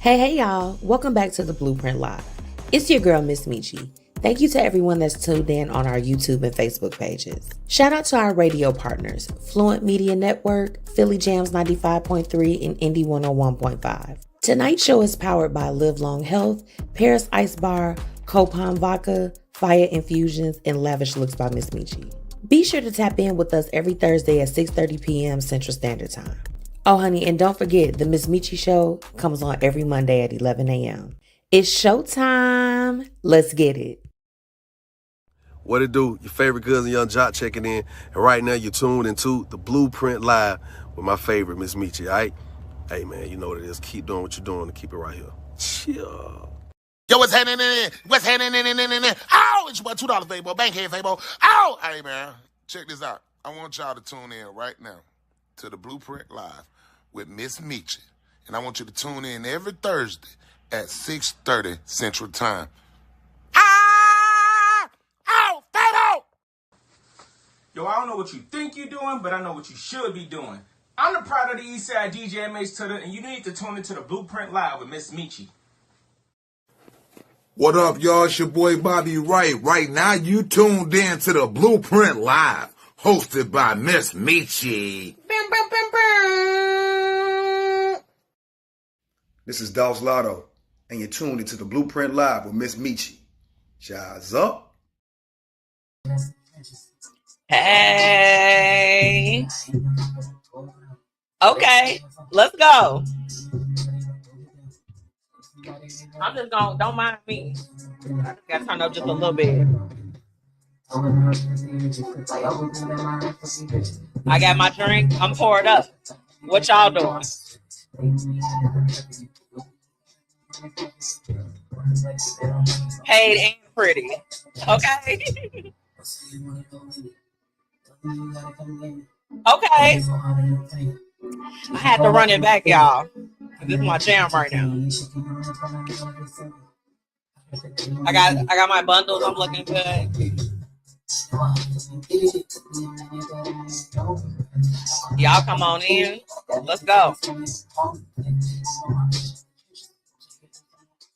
Hey, y'all. Welcome back to the Blueprint Live. It's your girl, MzMetchi. Thank you to everyone that's tuned in on our YouTube and Facebook pages. Shout out to our radio partners, Fluent Media Network, Philly Jams 95.3, and Indie 101.5. Tonight's show is powered by Live Long Health, Paris Ice Bar, Cōpajn Vodka, Fiya Infusions, and Lavish Looks by MzMetchi. Be sure to tap in with us every Thursday at 6:30 p.m. Central Standard Time. Oh, honey, and don't forget, the MzMetchi Show comes on every Monday at 11 a.m. It's showtime. Let's get it. What it do? Your favorite cousin Young Jock checking in. And right now you're tuned into the Blueprint Live with my favorite MzMetchi, all right? Hey, man, you know what it is. Keep doing what you're doing and keep it right here. Chill. Yo, what's happening in? What's happening in? Oh, it's your boy $2 Fabo, Bankhead Fabo. Oh, hey, man, check this out. I want y'all to tune in right now to the Blueprint Live with MzMetchi. And I want you to tune in every Thursday at 6:30 Central Time. Oh, Fabo! Yo, I don't know what you think you're doing, but I know what you should be doing. I'm the pride of the Eastside DJ MH Tutter, and you need to tune into the Blueprint Live with MzMetchi. What up, y'all? It's your boy Bobby Wright. Right now, you tuned in to the Blueprint Live, hosted by MzMetchi. This is Dolph Lotto, and you're tuned into the Blueprint Live with MzMetchi. Jazz up. Hey. Okay, let's go. I'm just going, don't mind me. I just got to turn up just a little bit. I got my drink. I'm poured up. What y'all doing? Paid and pretty. Okay. Okay. I had to run it back, y'all. This is my jam right now. I got my bundles. I'm looking good. Y'all come on in. Let's go.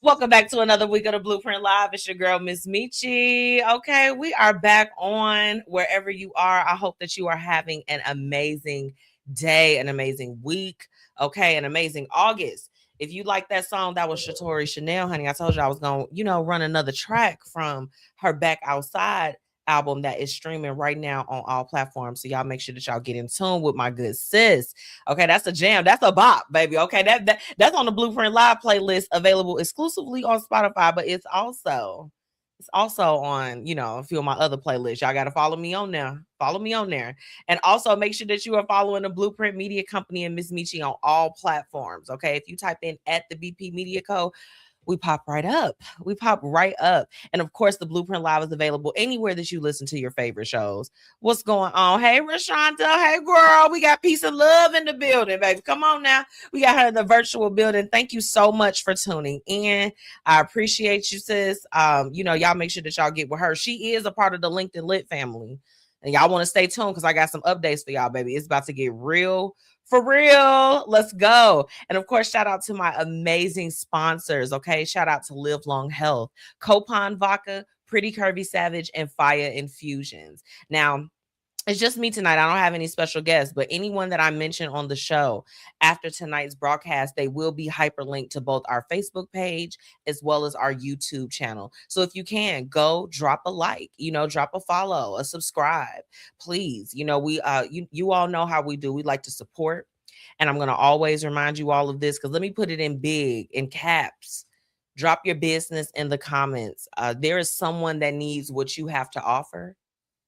Welcome back to another week of the Blueprint Live. It's your girl, MzMetchi. Okay, we are back on wherever you are. I hope that you are having an amazing day, an amazing week. Okay, an amazing August. If you like that song, that was Shatori Chanel, honey. I told you I was going to, run another track from her Back Outside album that is streaming right now on all platforms. So y'all make sure that y'all get in tune with my good sis. Okay, that's a jam. That's a bop, baby. Okay, that's on the Blueprint Live playlist, available exclusively on Spotify, but it's also on, a few of my other playlists. Y'all got to follow me on there. Follow me on there. And also make sure that you are following the Blueprint Media Company and MzMetchi on all platforms. Okay, if you type in at the BP Media Co., we pop right up. We pop right up. And of course, the Blueprint Live is available anywhere that you listen to your favorite shows. What's going on? Hey, Rashonda. Hey, girl. We got peace and love in the building, baby. Come on now. We got her in the virtual building. Thank you so much for tuning in. I appreciate you, sis. Y'all make sure that y'all get with her. She is a part of the LinkedIn Lit family. And y'all want to stay tuned because I got some updates for y'all, baby. It's about to get real. For real, let's go. And of course, shout out to my amazing sponsors, okay? Shout out to Live Long Health, Cōpajn Vodka, Pretty Curvy Savage, and Fiya Infusions. Now, it's just me tonight. I don't have any special guests, but anyone that I mention on the show after tonight's broadcast, they will be hyperlinked to both our Facebook page as well as our YouTube channel. So if you can, go drop a like, drop a follow, a subscribe, please. You all know how we do. We like to support. And I'm going to always remind you all of this because let me put it in big, in caps. Drop your business in the comments. There is someone that needs what you have to offer.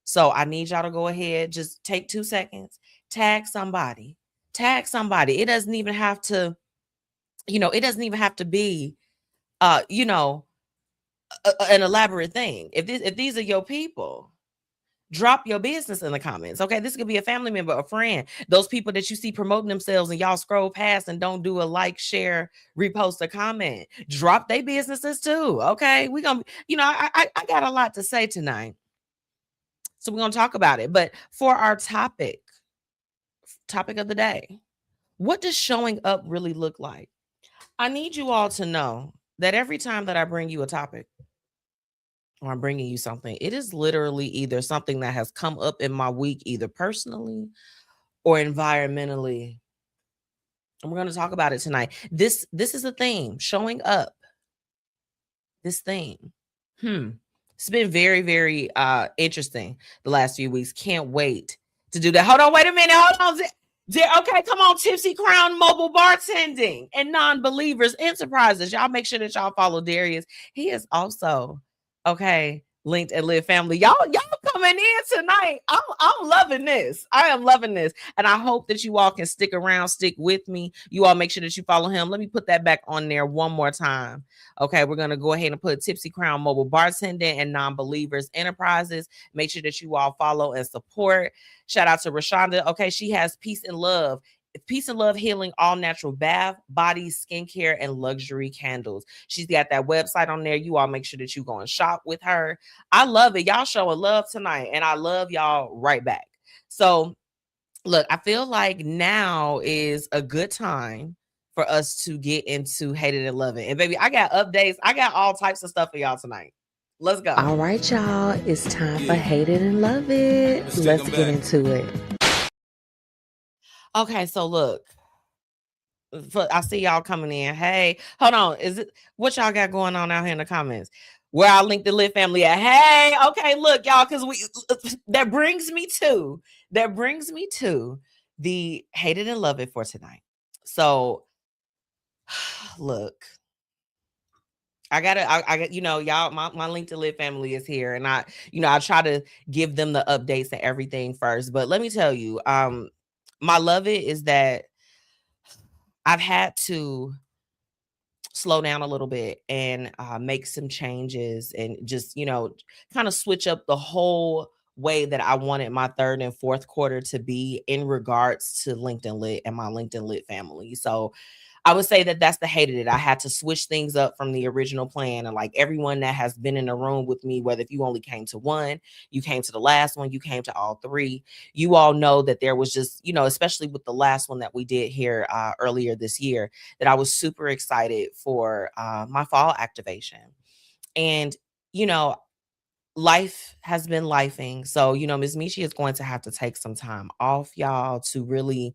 So I need y'all to go ahead, just take 2 seconds, tag somebody. It doesn't even have to, be, an elaborate thing. If these are your people, drop your business in the comments. Okay, this could be a family member, a friend, those people that you see promoting themselves and y'all scroll past and don't do a like, share, repost, a comment. Drop their businesses too. Okay, we gonna, I got a lot to say tonight. So we're going to talk about it. But for our topic of the day, what does showing up really look like? I need you all to know that every time that I bring you a topic or I'm bringing you something, it is literally either something that has come up in my week, either personally or environmentally. And we're going to talk about it tonight. This is a theme, showing up. This theme. It's been very, very interesting the last few weeks. Can't wait to do that. Hold on, wait a minute. Hold on. Okay, come on. Tipsy Crown Mobile Bartending and Non-Believers Enterprises. Y'all make sure that y'all follow Darius. He is also, okay, linked and live family. Y'all coming in tonight. I'm loving this. I am loving this. And I hope that you all can stick around, stick with me. You all make sure that you follow him. Let me put that back on there one more time. Okay, we're going to go ahead and put Tipsy Crown Mobile Bartending and Non-Believers Enterprises. Make sure that you all follow and support. Shout out to Rashonda. Okay, she has Peace and Love Healing, all natural bath, body, skincare, and luxury candles. She's got that website on there. You all make sure that you go and shop with her. I love it. Y'all showing love tonight, and I love y'all right back. So, look, I feel like now is a good time for us to get into Hate It and Love It. And baby, I got updates. I got all types of stuff for y'all tonight. Let's go. All right, y'all. It's time for Hate It and Love It. Let's get into it. Okay, so look. I see y'all coming in. Hey, hold on. Is it what y'all got going on out here in the comments? Where I linked the Lit family at? Hey, okay, look, y'all, because that brings me to the Hate It and Love It for tonight. So look. I got, y'all, my Link to Live family is here. And I try to give them the updates and everything first. But let me tell you, my love it is that I've had to slow down a little bit and make some changes and just, kind of switch up the whole way that I wanted my third and fourth quarter to be in regards to LinkedIn Lit and my LinkedIn Lit family. So I would say that that's the hated it. I had to switch things up from the original plan. And like everyone that has been in the room with me, whether if you only came to one, you came to the last one, you came to all three, you all know that there was just, especially with the last one that we did here earlier this year, that I was super excited for my fall activation. And, life has been lifing. So, MzMetchi is going to have to take some time off, y'all, to really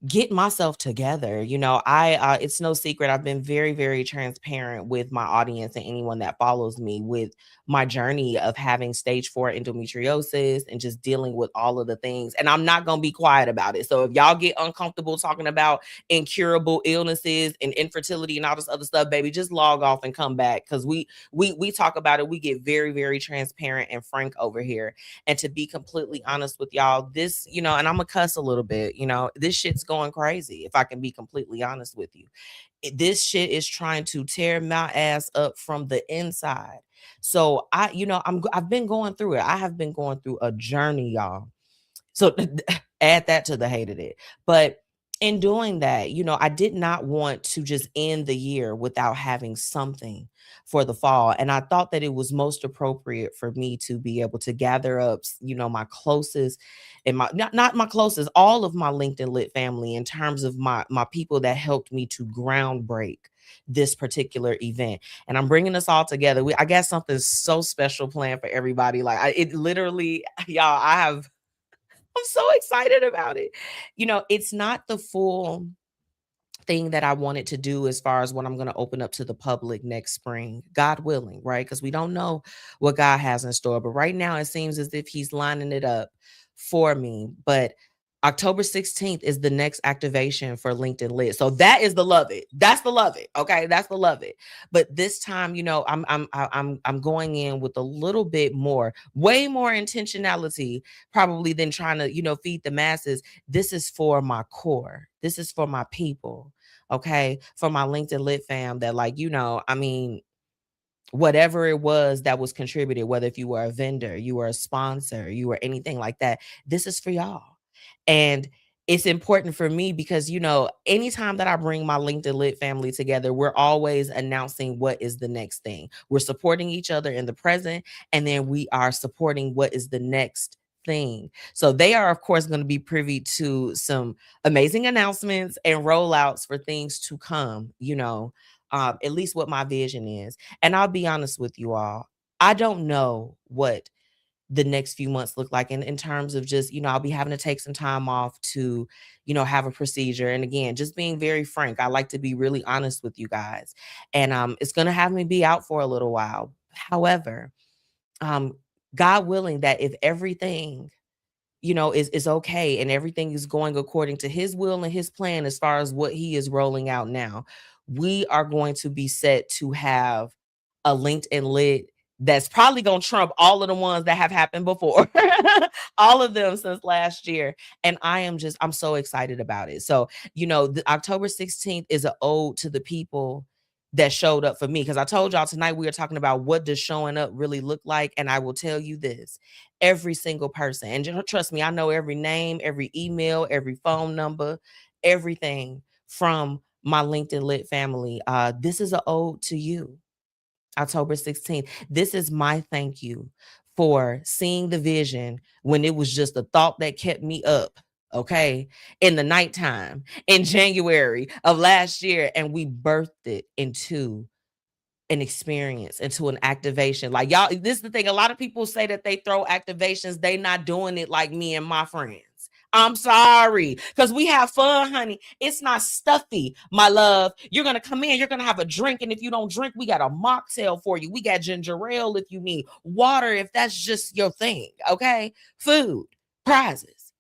get myself together. I it's no secret, I've been very, very transparent with my audience and anyone that follows me with my journey of having stage 4 endometriosis and just dealing with all of the things. And I'm not gonna be quiet about it. So if y'all get uncomfortable talking about incurable illnesses and infertility and all this other stuff, baby, just log off and come back, because we talk about it. We get very, very transparent and frank over here. And to be completely honest with y'all, this, and I'm gonna cuss a little bit, this shit's going crazy, if I can be completely honest with you. This shit is trying to tear my ass up from the inside. So I've been going through it. I have been going through a journey, y'all. So add that to the hated it. But in doing that, I did not want to just end the year without having something for the fall. And I thought that it was most appropriate for me to be able to gather up, my closest and my, not my closest, all of my LinkedIn Lit family in terms of my people that helped me to ground break this particular event. And I'm bringing us all together. I got something so special planned for everybody. Like it literally, y'all, I'm so excited about it. It's not the full thing that I wanted to do as far as what I'm going to open up to the public next spring, God willing, right? Because we don't know what God has in store. But right now, it seems as if he's lining it up for me. But October 16th is the next activation for LinkedIn Lit. So that is the love it. That's the love it. Okay, that's the love it. But this time, I'm going in with a little bit more, way more intentionality, probably than trying to, feed the masses. This is for my core. This is for my people. Okay, for my LinkedIn Lit fam that whatever it was that was contributed, whether if you were a vendor, you were a sponsor, you were anything like that, this is for y'all. And it's important for me because, anytime that I bring my LinkedIn Lit family together, we're always announcing what is the next thing. We're supporting each other in the present, and then we are supporting what is the next thing. So they are, of course, going to be privy to some amazing announcements and rollouts for things to come, at least what my vision is. And I'll be honest with you all, I don't know what the next few months look like in terms of just, I'll be having to take some time off to, have a procedure. And again, just being very frank, I like to be really honest with you guys. And it's going to have me be out for a little while. However, God willing, that if everything, is okay and everything is going according to his will and his plan as far as what he is rolling out now, we are going to be set to have a linked and lit that's probably going to trump all of the ones that have happened before, all of them since last year. And I'm so excited about it. So, the October 16th is an ode to the people that showed up for me. Because I told y'all tonight we were talking about what does showing up really look like. And I will tell you this, every single person, and trust me, I know every name, every email, every phone number, everything from my LinkedIn Lit family. This is an ode to you. October 16th. This is my thank you for seeing the vision when it was just a thought that kept me up, okay, in the nighttime in January of last year. And we birthed it into an experience, into an activation. Like, y'all, this is the thing. A lot of people say that they throw activations. They not doing it like me and my friends. I'm sorry, because we have fun, honey. It's not stuffy, my love. You're going to come in, you're going to have a drink. And if you don't drink, we got a mocktail for you. We got ginger ale if you need, water if that's just your thing, okay? Food, prizes,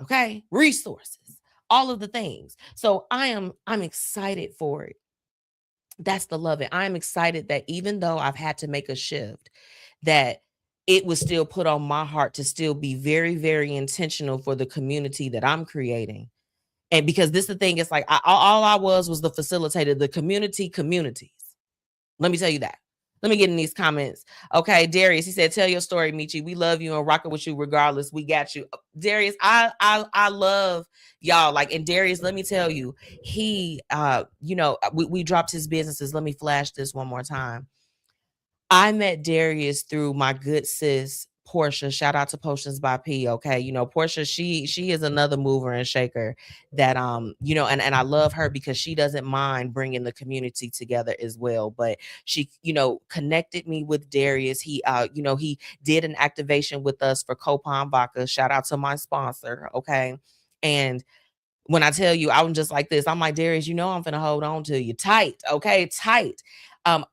okay? Resources, all of the things. So I'm excited for it. That's the love it. I'm excited that even though I've had to make a shift, that it was still put on my heart to still be very, very intentional for the community that I'm creating. And because this is the thing, it's like all I was the facilitator, the communities. Let me tell you that. Let me get in these comments. Okay, Darius, he said, tell your story, Michi. We love you and rocking with you regardless. We got you. Darius, I love y'all. Like, and Darius, let me tell you, he we dropped his businesses. Let me flash this one more time. I met Darius through my good sis Portia. Shout out to Potions by P. Okay, Portia, she is another mover and shaker that and I love her because she doesn't mind bringing the community together as well. But she connected me with Darius. He he did an activation with us for Cōpajn Vodka. Shout out to my sponsor. Okay, and when I tell you, I'm just like this. I'm like, Darius, I'm gonna hold on to you tight. Okay, tight. I'm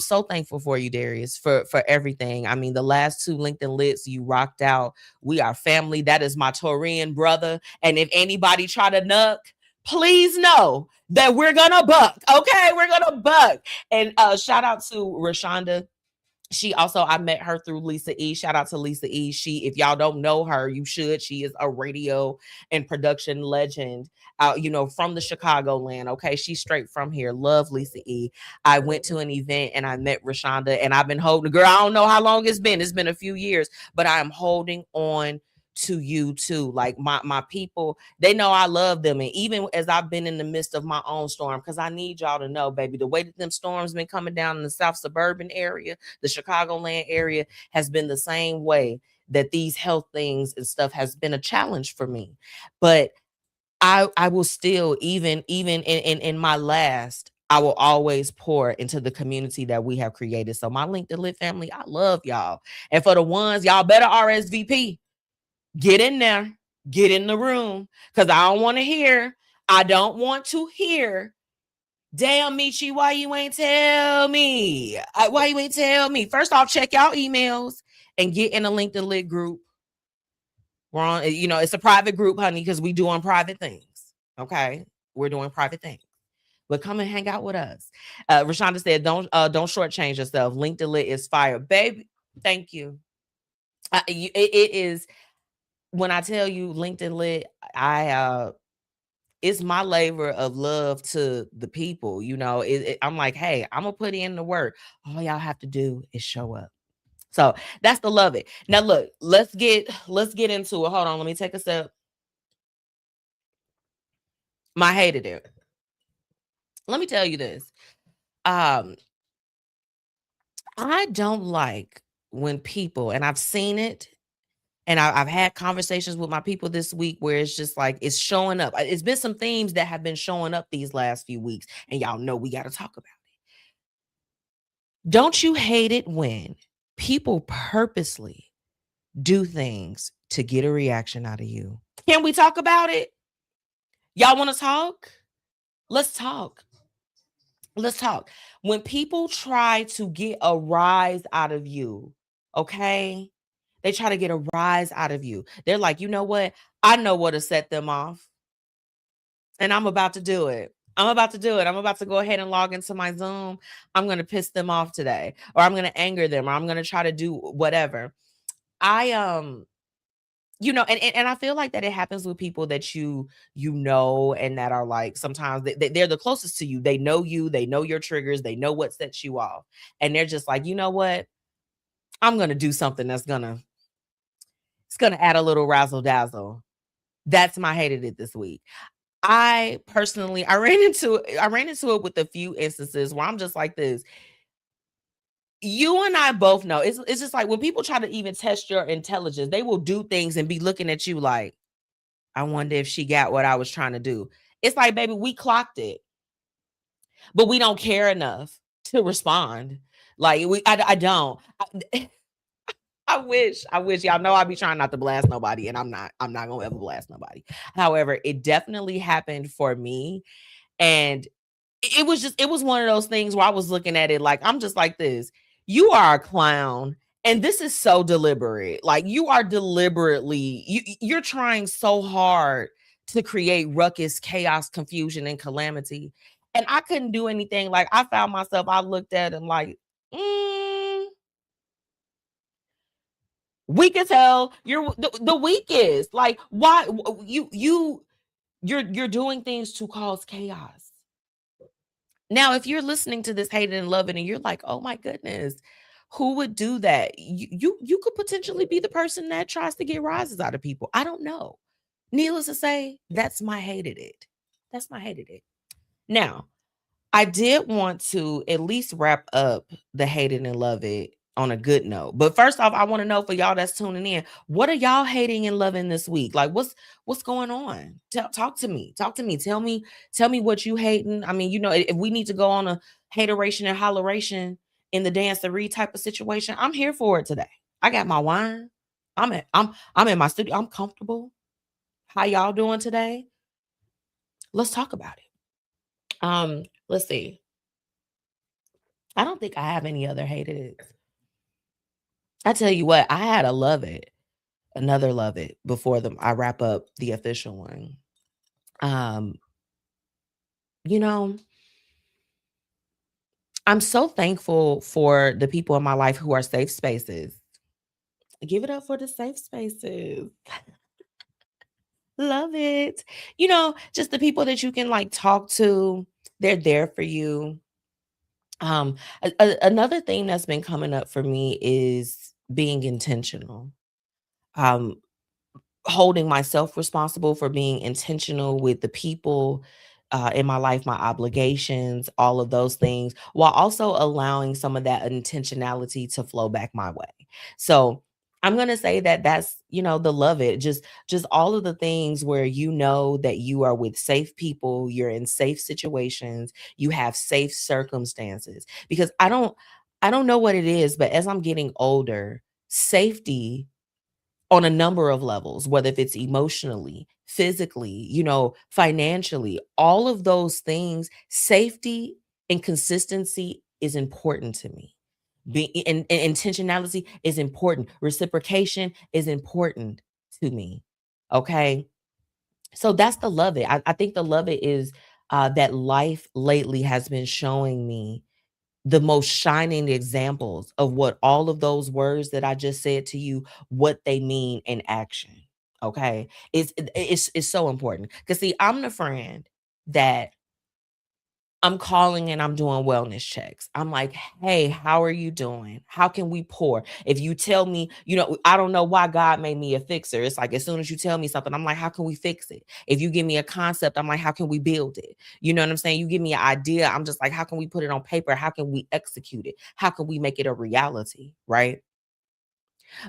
so thankful for you, Darius, for everything. I mean, the last two LinkedIn Lits, you rocked out. We are family. That is my Taurian brother. And if anybody try to nuck, please know that we're gonna buck. Okay, we're gonna buck. And shout out to Rashonda. I met her through Lisa E. Shout out to Lisa E. If y'all don't know her, you should. She is a radio and production legend, from the Chicagoland. Okay, she's straight from here. Love Lisa E. I went to an event and I met Rashonda, and I've been holding. Girl, I don't know how long it's been. It's been a few years, but I am holding on to you too. Like my people, they know I love them. And even as I've been in the midst of my own storm, because I need y'all to know, baby, the way that them storms been coming down in the South suburban area, the Chicagoland area, has been the same way that these health things and stuff has been a challenge for me. But I will still, even in my last, I will always pour into the community that we have created. So my LinkedIn Lit family, I love y'all. And for the ones, y'all better RSVP. Get in there, get in the room, because I don't want to hear, damn, Michi, why you ain't tell me? Why you ain't tell me? First off, check y'all emails and get in a LinkedIn Lit group. We're on, it's a private group, honey, because we doing private things. Okay, we're doing private things. But come and hang out with us. Rashonda said, don't shortchange yourself. LinkedIn Lit is fire, baby. Thank you. It is. When I tell you LinkedIn Lit, it's my labor of love to the people. I'm like, hey, I'm gonna put in the work. All y'all have to do is show up. So that's the love it. Now look, let's get into it. Hold on, let me take a sip. My hated it. Let me tell you this. I don't like when people, and I've seen it And I've had conversations with my people this week where it's just like it's showing up. It's been some themes that have been showing up these last few weeks, and y'all know we got to talk about it. Don't you hate it when people purposely do things to get a reaction out of you? Can we talk about it? Y'all want to talk? Let's talk. Let's talk. When people try to get a rise out of you, okay? They try to get a rise out of you. They're like, you know what? I know what to set them off. And I'm about to do it. I'm about to do it. I'm about to go ahead and log into my Zoom. I'm going to piss them off today, or I'm going to anger them, or I'm going to try to do whatever. You know, and I feel like that it happens with people that you know, and that are like, sometimes they're the closest to you. They know you, they know your triggers, they know what sets you off. And they're just like, you know what? I'm going to do something it's going to add a little razzle dazzle. That's my hated it this week. I personally, I ran into it with a few instances where I'm just like this. You and I both know it's just like when people try to even test your intelligence, they will do things and be looking at you like, I wonder if she got what I was trying to do. It's like, baby, we clocked it, but we don't care enough to respond. Like I don't. I wish y'all know I be trying not to blast nobody, and I'm not gonna ever blast nobody. However, it definitely happened for me, and it was one of those things where I was looking at it like, I'm just like this. You are a clown, and this is so deliberate. Like, you are deliberately, you're trying so hard to create ruckus, chaos, confusion, and calamity. And I couldn't do anything. Like, I found myself, I looked at him like, weak as hell. You're the weakest. Like, why you're doing things to cause chaos. Now, if you're listening to this hated and loving, and you're like, oh my goodness, who would do that? You could potentially be the person that tries to get rises out of people. I don't know. Needless to say, that's my hated it. That's my hated it. Now, I did want to at least wrap up the hated and love it on a good note. But first off, I want to know, for y'all that's tuning in, what are y'all hating and loving this week? Like, what's going on? Talk to me. Talk to me. Tell me what you hating. I mean, you know, if we need to go on a hateration and holleration in the dancery type of situation, I'm here for it today. I got my wine. I'm in my studio. I'm comfortable. How y'all doing today? Let's talk about it. Let's see. I don't think I have any other hated. I tell you what, I had a love it, another love it before I wrap up the official one. You know, I'm so thankful for the people in my life who are safe spaces. Give it up for the safe spaces. Love it. You know, just the people that you can like talk to, they're there for you. Another thing that's been coming up for me is being intentional. Um, Holding myself responsible for being intentional with the people in my life, my obligations, all of those things, while also allowing some of that intentionality to flow back my way. So I'm going to say that that's, you know, the love it, just all of the things where you know that you are with safe people, you're in safe situations, you have safe circumstances. Because I don't know what it is, but as I'm getting older, safety on a number of levels, whether if it's emotionally, physically, you know, financially, all of those things, safety and consistency is important to me. And intentionality is important. Reciprocation is important to me. Okay. So that's the love it. I think the love it is that life lately has been showing me the most shining examples of what all of those words that I just said to you, what they mean in action. Okay. It's so important. Because see, I'm the friend that I'm calling and I'm doing wellness checks. I'm like, hey, how are you doing? How can we pour? If you tell me, you know, I don't know why God made me a fixer. It's like, as soon as you tell me something, I'm like, how can we fix it? If you give me a concept, I'm like, how can we build it? You know what I'm saying? You give me an idea, I'm just like, how can we put it on paper? How can we execute it? How can we make it a reality? Right?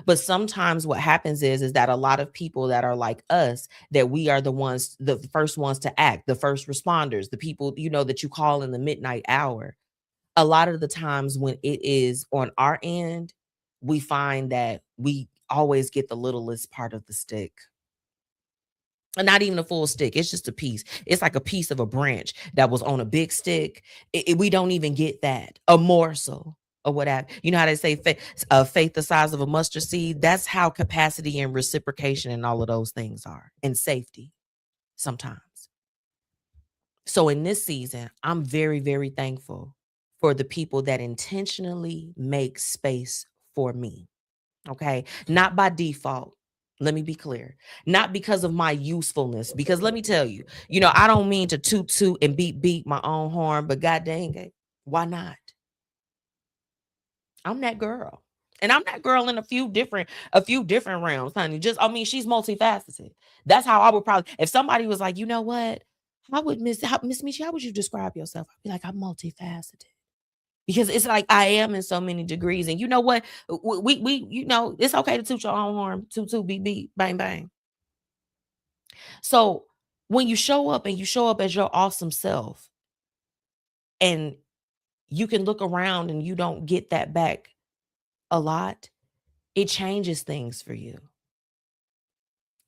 But sometimes what happens is that a lot of people that are like us, that we are the first ones to act, the first responders, the people, that you call in the midnight hour. A lot of the times when it is on our end, we find that we always get the littlest part of the stick. And not even a full stick. It's just a piece. It's like a piece of a branch that was on a big stick. We don't even get that. A morsel or whatever. You know how they say faith the size of a mustard seed? That's how capacity and reciprocation and all of those things are. And safety sometimes. So in this season, I'm very, very thankful for the people that intentionally make space for me. Okay. Not by default. Let me be clear. Not because of my usefulness. Because let me tell you, I don't mean to toot and beat my own horn, but god dang it, why not? I'm that girl. And I'm that girl in a few different realms, honey. She's multifaceted. That's how I would probably, if somebody was like, you know what? Miss Metchi, how would you describe yourself? I'd be like, I'm multifaceted. Because it's like I am in so many degrees. And you know what? We it's okay to toot your own horn. Toot, beep, beep, bang, bang. So when you show up as your awesome self, and you can look around and you don't get that back a lot, it changes things for you.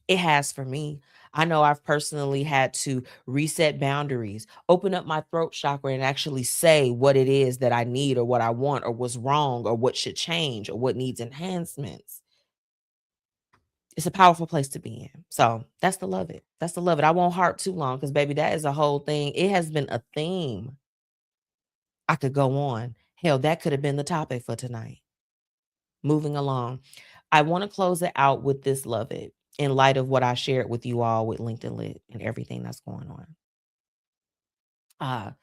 It has for me. I know I've personally had to reset boundaries, open up my throat chakra, and actually say what it is that I need or what I want or what's wrong or what should change or what needs enhancements. It's a powerful place to be in. So that's the love it. That's the love it. I won't harp too long because, baby, that is a whole thing. It has been a theme. I could go on. Hell, that could have been the topic for tonight. Moving along. I want to close it out with this love it, in light of what I shared with you all with LinkedIn Lit and everything that's going on.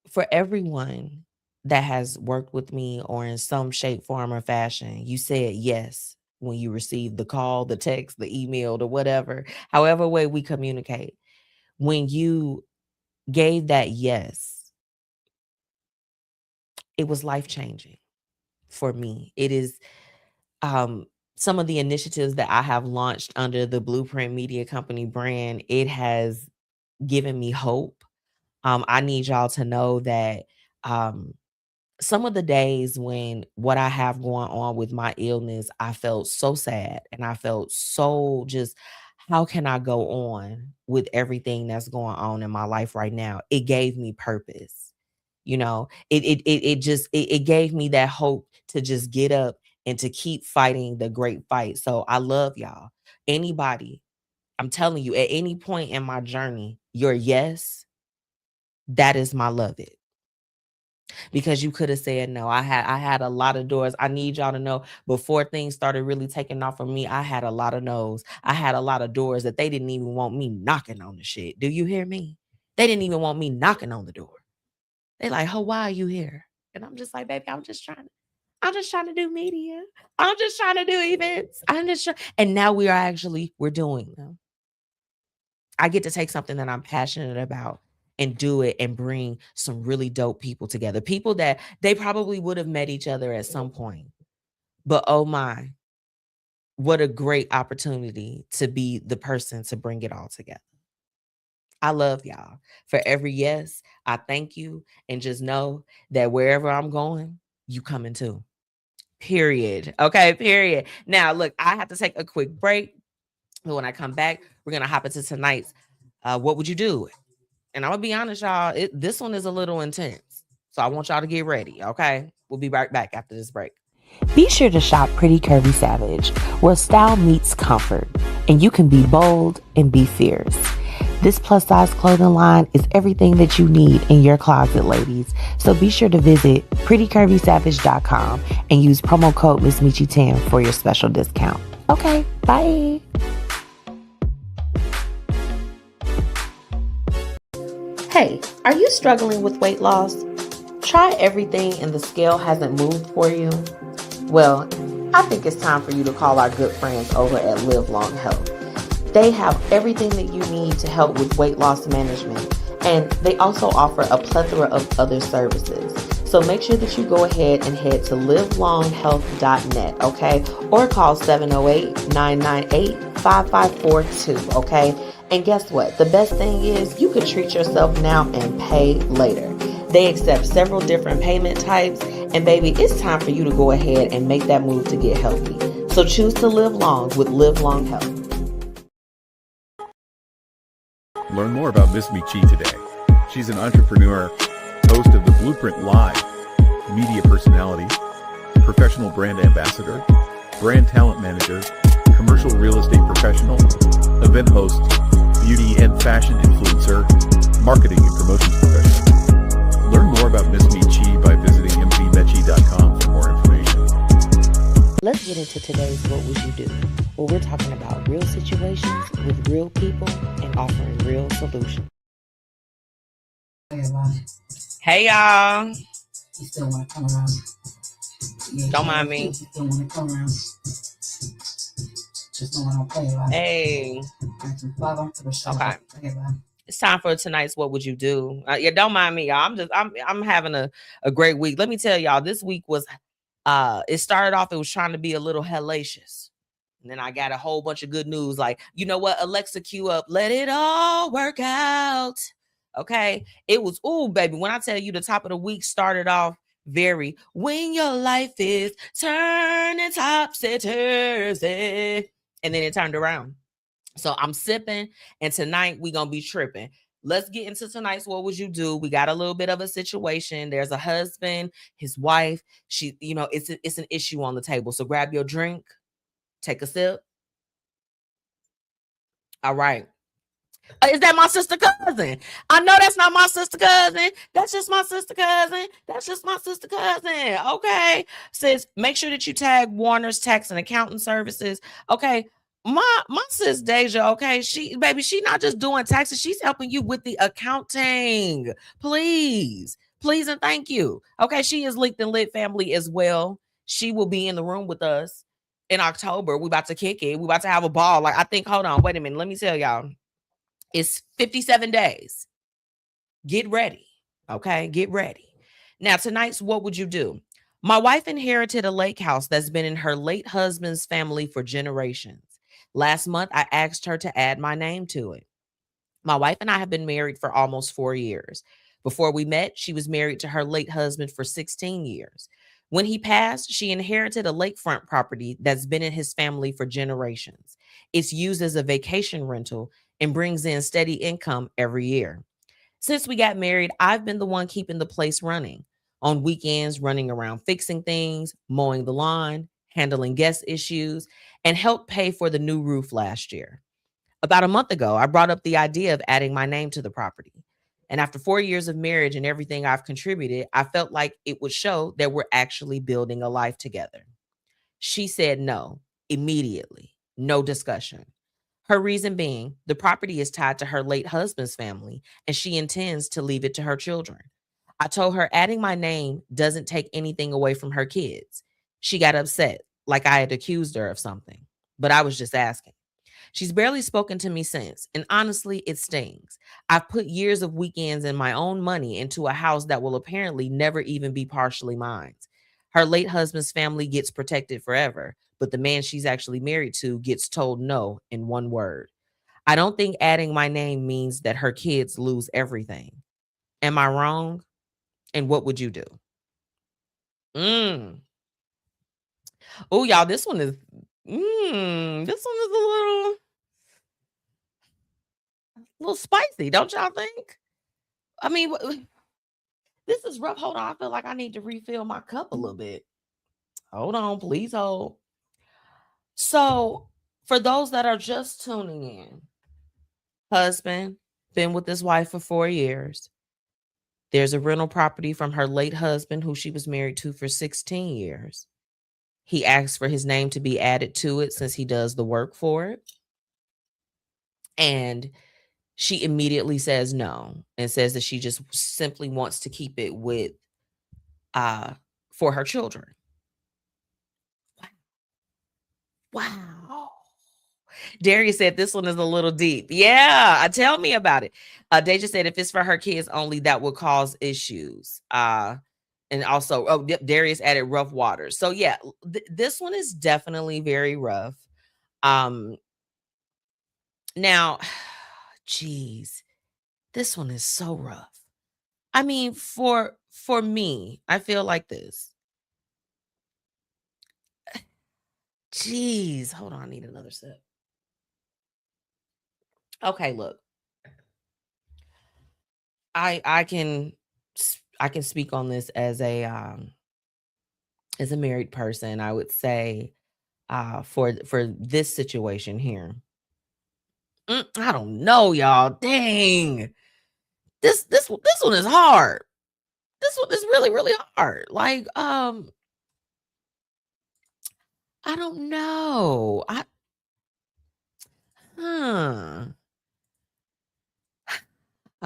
For everyone that has worked with me or in some shape, form, or fashion, you said yes when you received the call, the text, the email, or whatever, however way we communicate. When you gave that yes, it was life-changing for me. It is some of the initiatives that I have launched under the Blueprint Media Company brand. It has given me hope. I need y'all to know that some of the days when what I have going on with my illness, I felt so sad and I felt so just, how can I go on with everything that's going on in my life right now? It gave me purpose. It gave me that hope to just get up and to keep fighting the great fight. So I love y'all. Anybody, I'm telling you, at any point in my journey, your yes, that is my love it. Because you could have said no. I had a lot of doors. I need y'all to know, before things started really taking off for me, I had a lot of no's. I had a lot of doors that they didn't even want me knocking on the shit. Do you hear me? They didn't even want me knocking on the door. They like, oh, why are you here? And I'm just like, baby, I'm just trying to do media. I'm just trying to do events. And now we're doing them. I get to take something that I'm passionate about and do it and bring some really dope people together. People that they probably would have met each other at some point. But oh my, what a great opportunity to be the person to bring it all together. I love y'all. For every yes, I thank you. And just know that wherever I'm going, you coming too. Period. Okay, period. Now, look, I have to take a quick break. But when I come back, we're going to hop into tonight's What Would You Do? And I'm going to be honest, y'all, this one is a little intense. So I want y'all to get ready, okay? We'll be right back after this break. Be sure to shop Pretty Curvy Savage, where style meets comfort, and you can be bold and be fierce. This plus-size clothing line is everything that you need in your closet, ladies. So be sure to visit prettycurvysavage.com and use promo code MzMetchi10 for your special discount. Okay, bye. Hey, are you struggling with weight loss? Try everything and the scale hasn't moved for you? Well, I think it's time for you to call our good friends over at Live Long Health. They have everything that you need to help with weight loss management, and they also offer a plethora of other services. So make sure that you go ahead and head to livelonghealth.net, okay? Or call 708-998-5542, okay? And guess what? The best thing is you can treat yourself now and pay later. They accept several different payment types, and baby, it's time for you to go ahead and make that move to get healthy. So choose to live long with Live Long Health. Learn more about MzMetchi today. She's an entrepreneur, host of the Blueprint Live, media personality, professional brand ambassador, brand talent manager, commercial real estate professional, event host, beauty and fashion influencer, marketing and promotions professional. Learn more about MzMetchi by visiting MzMetchi.com for more information. Let's get into today's What Would You Do? Where we're talking about real situations with real people and offering real solutions. Hey, y'all. You still want to come around. Don't mind me. You still want to come around. Just don't want to play about it. Hey. Okay. Okay. It's time for tonight's What Would You Do? Yeah, don't mind me, y'all. I'm having a great week. Let me tell y'all, this week was it started off, it was trying to be a little hellacious. And then I got a whole bunch of good news. Like, you know what? Alexa, cue up. Let it all work out. Okay. It was, ooh, baby. When I tell you the top of the week started off very, when your life is turning topsy-turvy. And then it turned around. So I'm sipping, and tonight we gonna be tripping. Let's get into tonight's What Would You Do? We got a little bit of a situation. There's a husband, his wife. She, you know, it's an issue on the table. So grab your drink, take a sip. All right. Is that my sister cousin? I know that's not my sister cousin. That's just my sister cousin. That's just my sister cousin. Okay. Says, make sure that you tag Warner's Tax and Accounting Services. Okay. My sis Deja, okay, she not just doing taxes, she's helping you with the accounting. Please and thank you. Okay, she is Linked and Lit family as well. She will be in the room with us in October. We about to kick it. We about to have a ball. Like, I think, hold on, wait a minute. Let me tell y'all. It's 57 days. Get ready. Okay, get ready. Now, tonight's What Would You Do? My wife inherited a lake house that's been in her late husband's family for generations. Last month, I asked her to add my name to it. My wife and I have been married for almost 4 years. Before we met, she was married to her late husband for 16 years. When he passed, she inherited a lakefront property that's been in his family for generations. It's used as a vacation rental and brings in steady income every year. Since we got married, I've been the one keeping the place running. On weekends, running around fixing things, mowing the lawn, handling guest issues, and helped pay for the new roof last year. About a month ago, I brought up the idea of adding my name to the property. And after 4 years of marriage and everything I've contributed, I felt like it would show that we're actually building a life together. She said no, immediately, no discussion. Her reason being, the property is tied to her late husband's family, and she intends to leave it to her children. I told her adding my name doesn't take anything away from her kids. She got upset, like I had accused her of something, but I was just asking. She's barely spoken to me since, and honestly, it stings. I've put years of weekends and my own money into a house that will apparently never even be partially mine. Her late husband's family gets protected forever, but the man she's actually married to gets told no in one word. I don't think adding my name means that her kids lose everything. Am I wrong? And what would you do? Oh, y'all, this one is a little spicy, don't y'all think? I mean, this is rough. Hold on. I feel like I need to refill my cup a little bit. Hold on, please hold. So, for those that are just tuning in, husband been with his wife for 4 years. There's a rental property from her late husband who she was married to for 16 years. He asked for his name to be added to it since he does the work for it. And she immediately says no and says that she just simply wants to keep it with for her children. Wow. Darius said this one is a little deep. Yeah, tell me about it. Deja said if it's for her kids only, that would cause issues. And also, Darius added rough waters. So yeah, this one is definitely very rough. Now, geez, this one is so rough. I mean, for me, I feel like this. Jeez, hold on, I need another sip. Okay, look. I can speak on this as a married person. I would say for this situation here. I don't know, y'all. Dang. This one is hard. This one is really, really hard. Like, I don't know.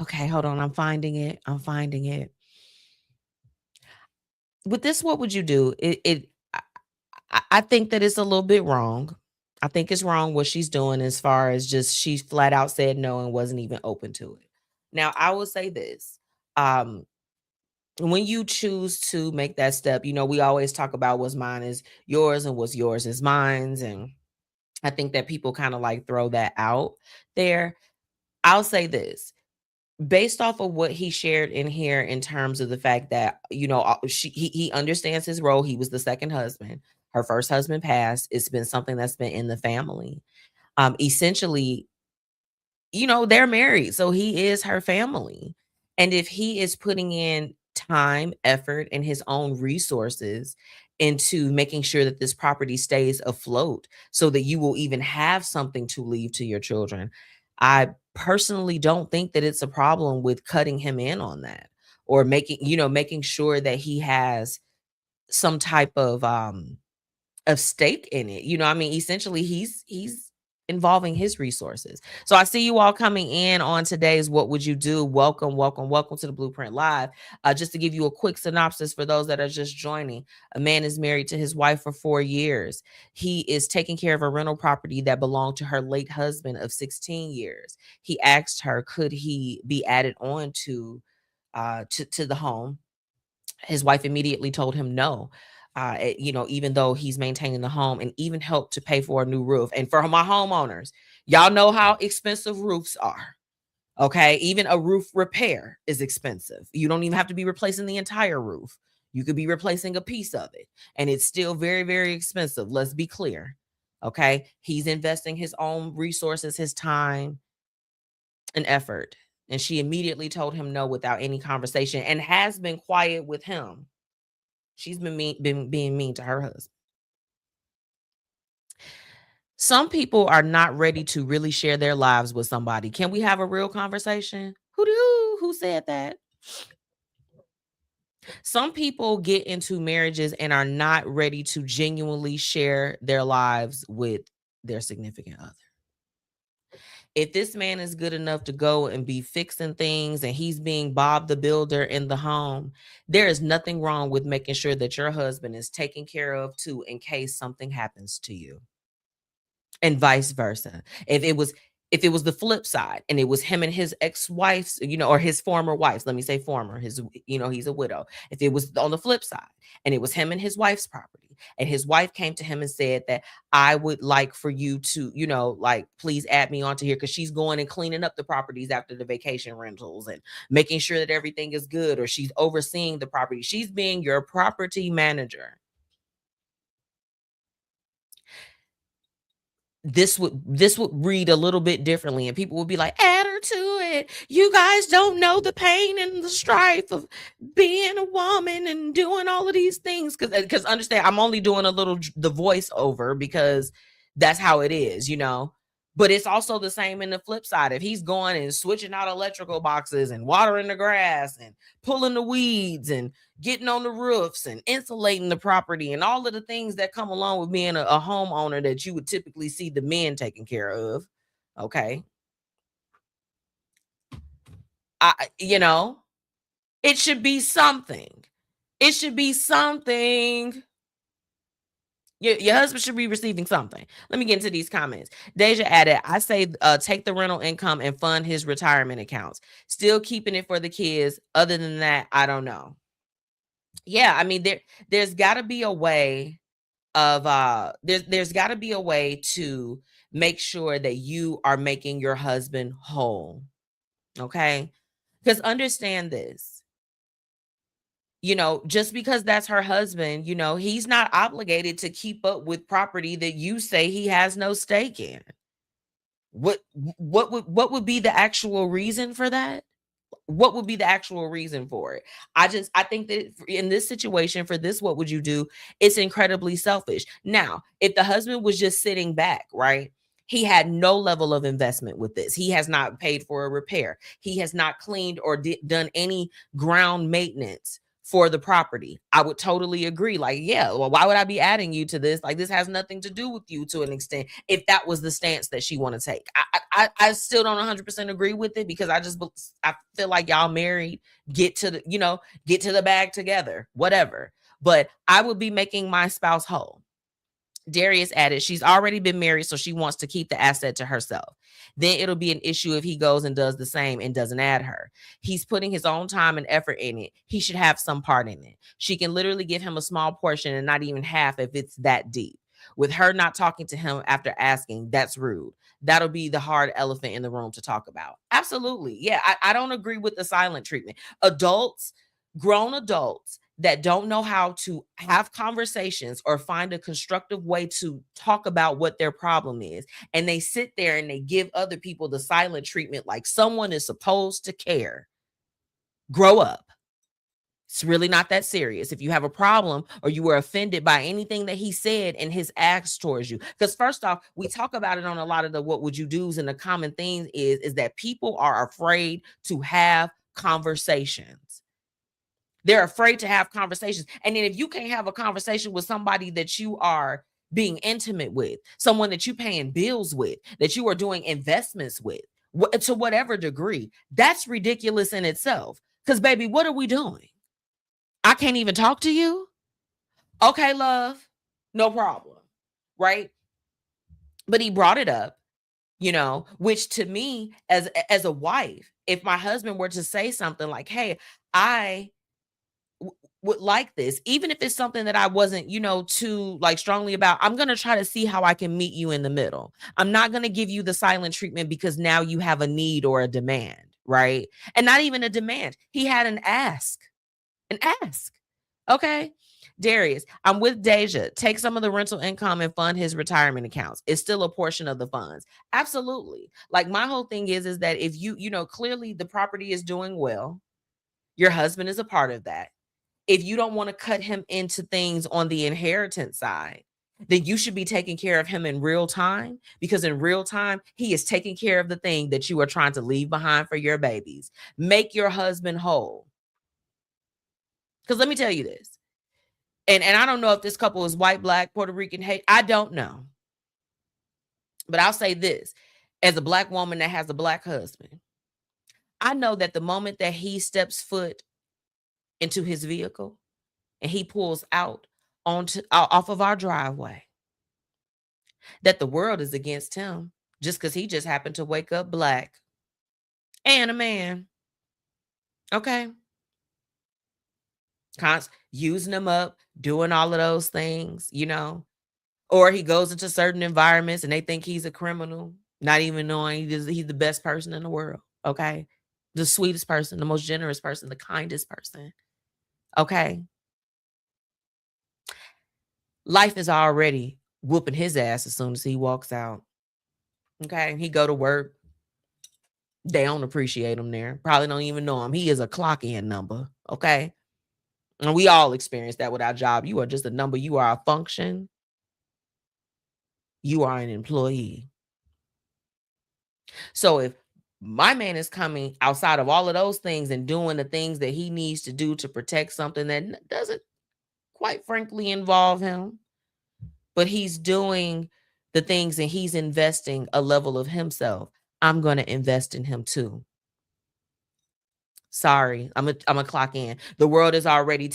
Okay, hold on. I'm finding it. With this, what would you do? I think that it's a little bit wrong. I think it's wrong what she's doing as far as just she flat out said no and wasn't even open to it. Now, I will say this. When you choose to make that step, we always talk about what's mine is yours and what's yours is mine. And I think that people kind of like throw that out there. I'll say this. Based off of what he shared in here in terms of the fact that, he understands his role. He was the second husband. Her first husband passed. It's been something that's been in the family. Essentially, they're married. So he is her family. And if he is putting in time, effort, and his own resources into making sure that this property stays afloat so that you will even have something to leave to your children, I personally don't think that it's a problem with cutting him in on that or making sure that he has some type of stake in it. Essentially he's involving his resources. So I see you all coming in on today's What Would You Do? Welcome to the Blueprint Live. Just to give you a quick synopsis for those that are just joining, a man is married to his wife for 4 years. He is taking care of a rental property that belonged to her late husband of 16 years. He asked her, could he be added on to the home? His wife immediately told him no. Even though he's maintaining the home and even helped to pay for a new roof. And for my homeowners, y'all know how expensive roofs are. Okay. Even a roof repair is expensive. You don't even have to be replacing the entire roof. You could be replacing a piece of it. And it's still very, very expensive. Let's be clear. Okay. He's investing his own resources, his time and effort. And she immediately told him no without any conversation and has been quiet with him. She's been being mean to her husband. Some people are not ready to really share their lives with somebody. Can we have a real conversation? Who said that? Some people get into marriages and are not ready to genuinely share their lives with their significant other. If this man is good enough to go and be fixing things and he's being Bob the Builder in the home, there is nothing wrong with making sure that your husband is taken care of too in case something happens to you. And vice versa. If it was the flip side and it was him and his ex-wives, or his former wives, let me say former, he's a widow. If it was on the flip side and it was him and his wife's property and his wife came to him and said that I would like for you to, please add me onto here because she's going and cleaning up the properties after the vacation rentals and making sure that everything is good, or she's overseeing the property. She's being your property manager. This would read a little bit differently, and people would be like, add her to it. You guys don't know the pain and the strife of being a woman and doing all of these things. Because understand, I'm only doing the voiceover because that's how it is, But it's also the same in the flip side. If he's going and switching out electrical boxes and watering the grass and pulling the weeds and getting on the roofs and insulating the property and all of the things that come along with being a homeowner that you would typically see the men taking care of. Okay. It should be something. It should be something. Your husband should be receiving something. Let me get into these comments. Deja added, I say take the rental income and fund his retirement accounts. Still keeping it for the kids. Other than that, I don't know. Yeah, I mean there's got to be a way of there's got to be a way to make sure that you are making your husband whole. Okay? Because understand this, just because that's her husband, he's not obligated to keep up with property that you say he has no stake in. What would be the actual reason for that? What would be the actual reason for it? I think that in this situation, for this, what would you do? It's incredibly selfish. Now, if the husband was just sitting back, right? He had no level of investment with this. He has not paid for a repair. He has not cleaned or done any ground maintenance for the property. I would totally agree. Like, yeah, well, why would I be adding you to this? Like, this has nothing to do with you to an extent. If that was the stance that she want to take, I still don't 100% agree with it, because I feel like y'all married. Get to the bag together, whatever. But I would be making my spouse whole. Darius added, she's already been married, so she wants to keep the asset to herself. Then it'll be an issue if he goes and does the same and doesn't add her. He's putting his own time and effort in it. He should have some part in it. She can literally give him a small portion and not even half if it's that deep. With her not talking to him after asking, that's rude. That'll be the hard elephant in the room to talk about. Absolutely. Yeah, I don't agree with the silent treatment. Grown adults that don't know how to have conversations or find a constructive way to talk about what their problem is, and they sit there and they give other people the silent treatment like someone is supposed to care. Grow up. It's really not that serious. If you have a problem or you were offended by anything that he said and his acts towards you, because first off, we talk about it on a lot of the what would you do's, and the common thing is that people are afraid to have conversations. They're afraid to have conversations. And then if you can't have a conversation with somebody that you are being intimate with, someone that you're paying bills with, that you are doing investments with, to whatever degree, that's ridiculous in itself. Because, baby, what are we doing? I can't even talk to you? Okay, love, no problem, right? But he brought it up, which to me, as a wife, if my husband were to say something like, hey, I would like this, even if it's something that I wasn't, too like strongly about, I'm going to try to see how I can meet you in the middle. I'm not going to give you the silent treatment because now you have a need or a demand, right? And not even a demand. He had an ask. Okay. Darius, I'm with Deja. Take some of the rental income and fund his retirement accounts. It's still a portion of the funds. Absolutely. Like, my whole thing is that if clearly the property is doing well, your husband is a part of that. If you don't want to cut him into things on the inheritance side, then you should be taking care of him in real time, because in real time, he is taking care of the thing that you are trying to leave behind for your babies. Make your husband whole. Because let me tell you this, and I don't know if this couple is white, black, Puerto Rican, hey, I don't know. But I'll say this, as a black woman that has a black husband, I know that the moment that he steps foot into his vehicle and he pulls out off of our driveway, that the world is against him just because he just happened to wake up black and a man. Okay. Using them up, doing all of those things, or he goes into certain environments and they think he's a criminal, not even knowing he's the best person in the world. Okay. The sweetest person, the most generous person, the kindest person. Okay. Life is already whooping his ass as soon as he walks out. Okay. He go to work. They don't appreciate him there. Probably don't even know him. He is a clock in number. Okay. And we all experience that with our job. You are just a number. You are a function. You are an employee. So if my man is coming outside of all of those things and doing the things that he needs to do to protect something that doesn't quite frankly involve him, but he's doing the things and he's investing a level of himself, I'm going to invest in him too. Sorry, I'm a clock in. The world is already,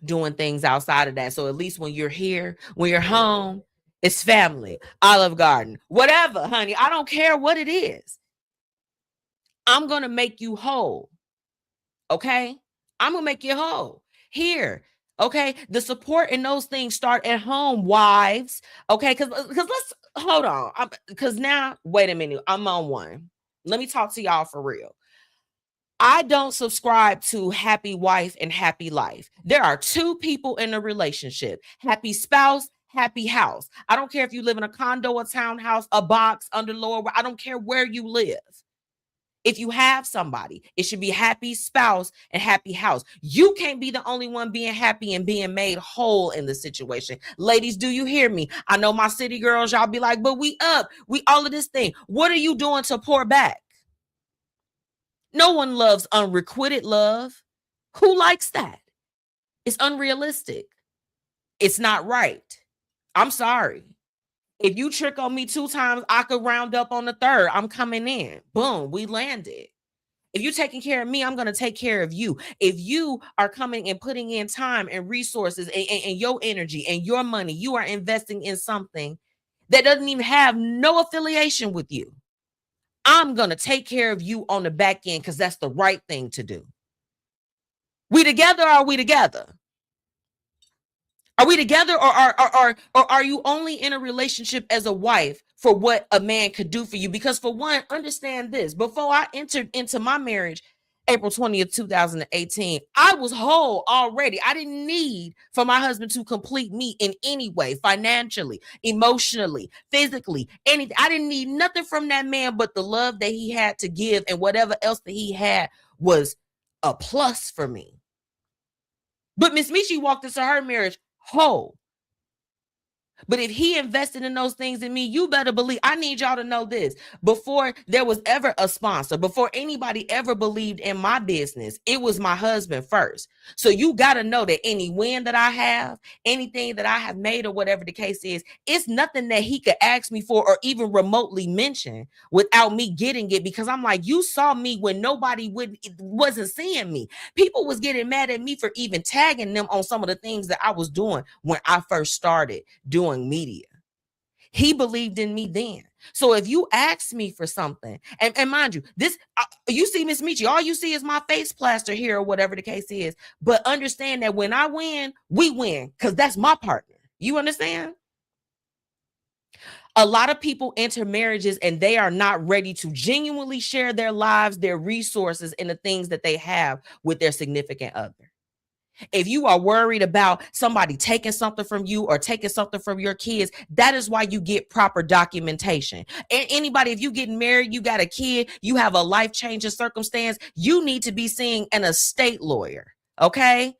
doing things outside of that. So at least when you're here, when you're home, it's family, Olive Garden, whatever, honey. I don't care what it is. I'm going to make you whole. Okay? I'm going to make you whole. Here, Okay, the support in those things start at home, wives. Okay, because let's hold on. Because now, wait a minute, I'm on one. Let me talk to y'all for real. I don't subscribe to happy wife and happy life. There are two people in a relationship: happy spouse, happy house. I don't care if you live in a condo, a townhouse, a box, under lower. I don't care where you live. If you have somebody, it should be happy spouse and happy house. You can't be the only one being happy and being made whole in the situation. Ladies, do you hear me? I know my city girls, y'all be like, but we up, we all of this thing. What are you doing to pour back? No one loves unrequited love. Who likes that? It's unrealistic. It's not right. I'm sorry. If you trick on me 2 times, I could round up on the 3rd. I'm coming in. Boom, we landed. If you're taking care of me, I'm going to take care of you. If you are coming and putting in time and resources and your energy and your money, you are investing in something that doesn't even have no affiliation with you. I'm going to take care of you on the back end because that's the right thing to do. We together or are we together? Are we together or are you only in a relationship as a wife for what a man could do for you? Because for one, understand this, before I entered into my marriage, April 20th, 2018, I was whole already. I didn't need for my husband to complete me in any way, financially, emotionally, physically, anything. I didn't need nothing from that man but the love that he had to give, and whatever else that he had was a plus for me. But MzMetchi walked into her marriage whole. But if he invested in those things in me, you better believe. I need y'all to know this. Before there was ever a sponsor, before anybody ever believed in my business, it was my husband first. So you got to know that any win that I have, anything that I have made or whatever the case is, it's nothing that he could ask me for or even remotely mention without me getting it. Because I'm like, you saw me when nobody wasn't seeing me. People was getting mad at me for even tagging them on some of the things that I was doing when I first started doing media. He believed in me then. So if you ask me for something, and mind you, this you see MzMetchi, all you see is my face plaster here or whatever the case is. But understand that when I win, we win because that's my partner. You understand? A lot of people enter marriages and they are not ready to genuinely share their lives, their resources, and the things that they have with their significant other. If you are worried about somebody taking something from you or taking something from your kids, that is why you get proper documentation. And anybody, if you get married, you got a kid, you have a life-changing circumstance, you need to be seeing an estate lawyer, okay?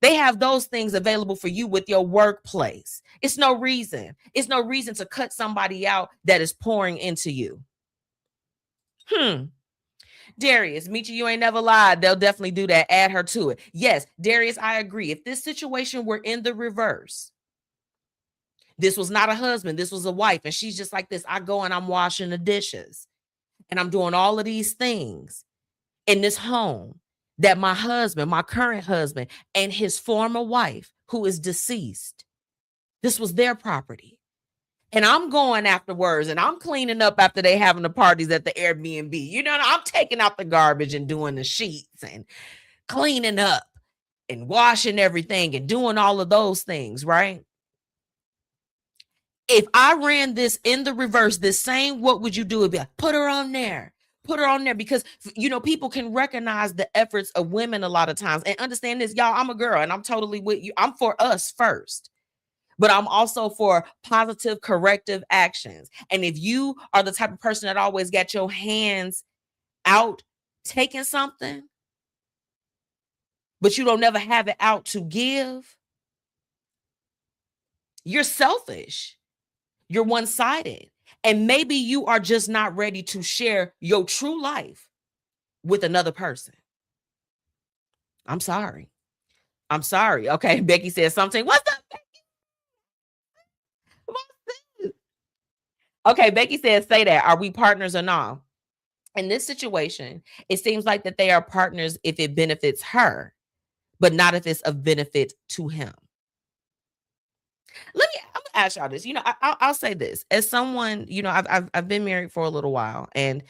They have those things available for you with your workplace. It's no reason to cut somebody out that is pouring into you. Darius, Metchi, you ain't never lied. They'll definitely do that. Add her to it. Yes, Darius, I agree. If this situation were in the reverse, this was not a husband, this was a wife, and she's just like this. I go and I'm washing the dishes, and I'm doing all of these things in this home that my husband, my current husband, and his former wife, who is deceased, this was their property. And I'm going afterwards and I'm cleaning up after they having the parties at the Airbnb. You know, I'm taking out the garbage and doing the sheets and cleaning up and washing everything and doing all of those things, right? If I ran this in the reverse, this same, what would you do? It'd be like, put her on there. Put her on there because, you know, people can recognize the efforts of women a lot of times. And understand this, y'all, I'm a girl and I'm totally with you. I'm for us first. But I'm also for positive corrective actions. And if you are the type of person that always got your hands out taking something, but you don't never have it out to give, you're selfish. You're one-sided. And maybe you are just not ready to share your true life with another person. I'm sorry. Okay, Becky says something. What's up, Becky? Okay, Becky says, say that. Are we partners or not? In this situation, it seems like that they are partners if it benefits her, but not if it's of benefit to him. I'm gonna ask y'all this. You know, I'll say this as someone. You know, I've been married for a little while, and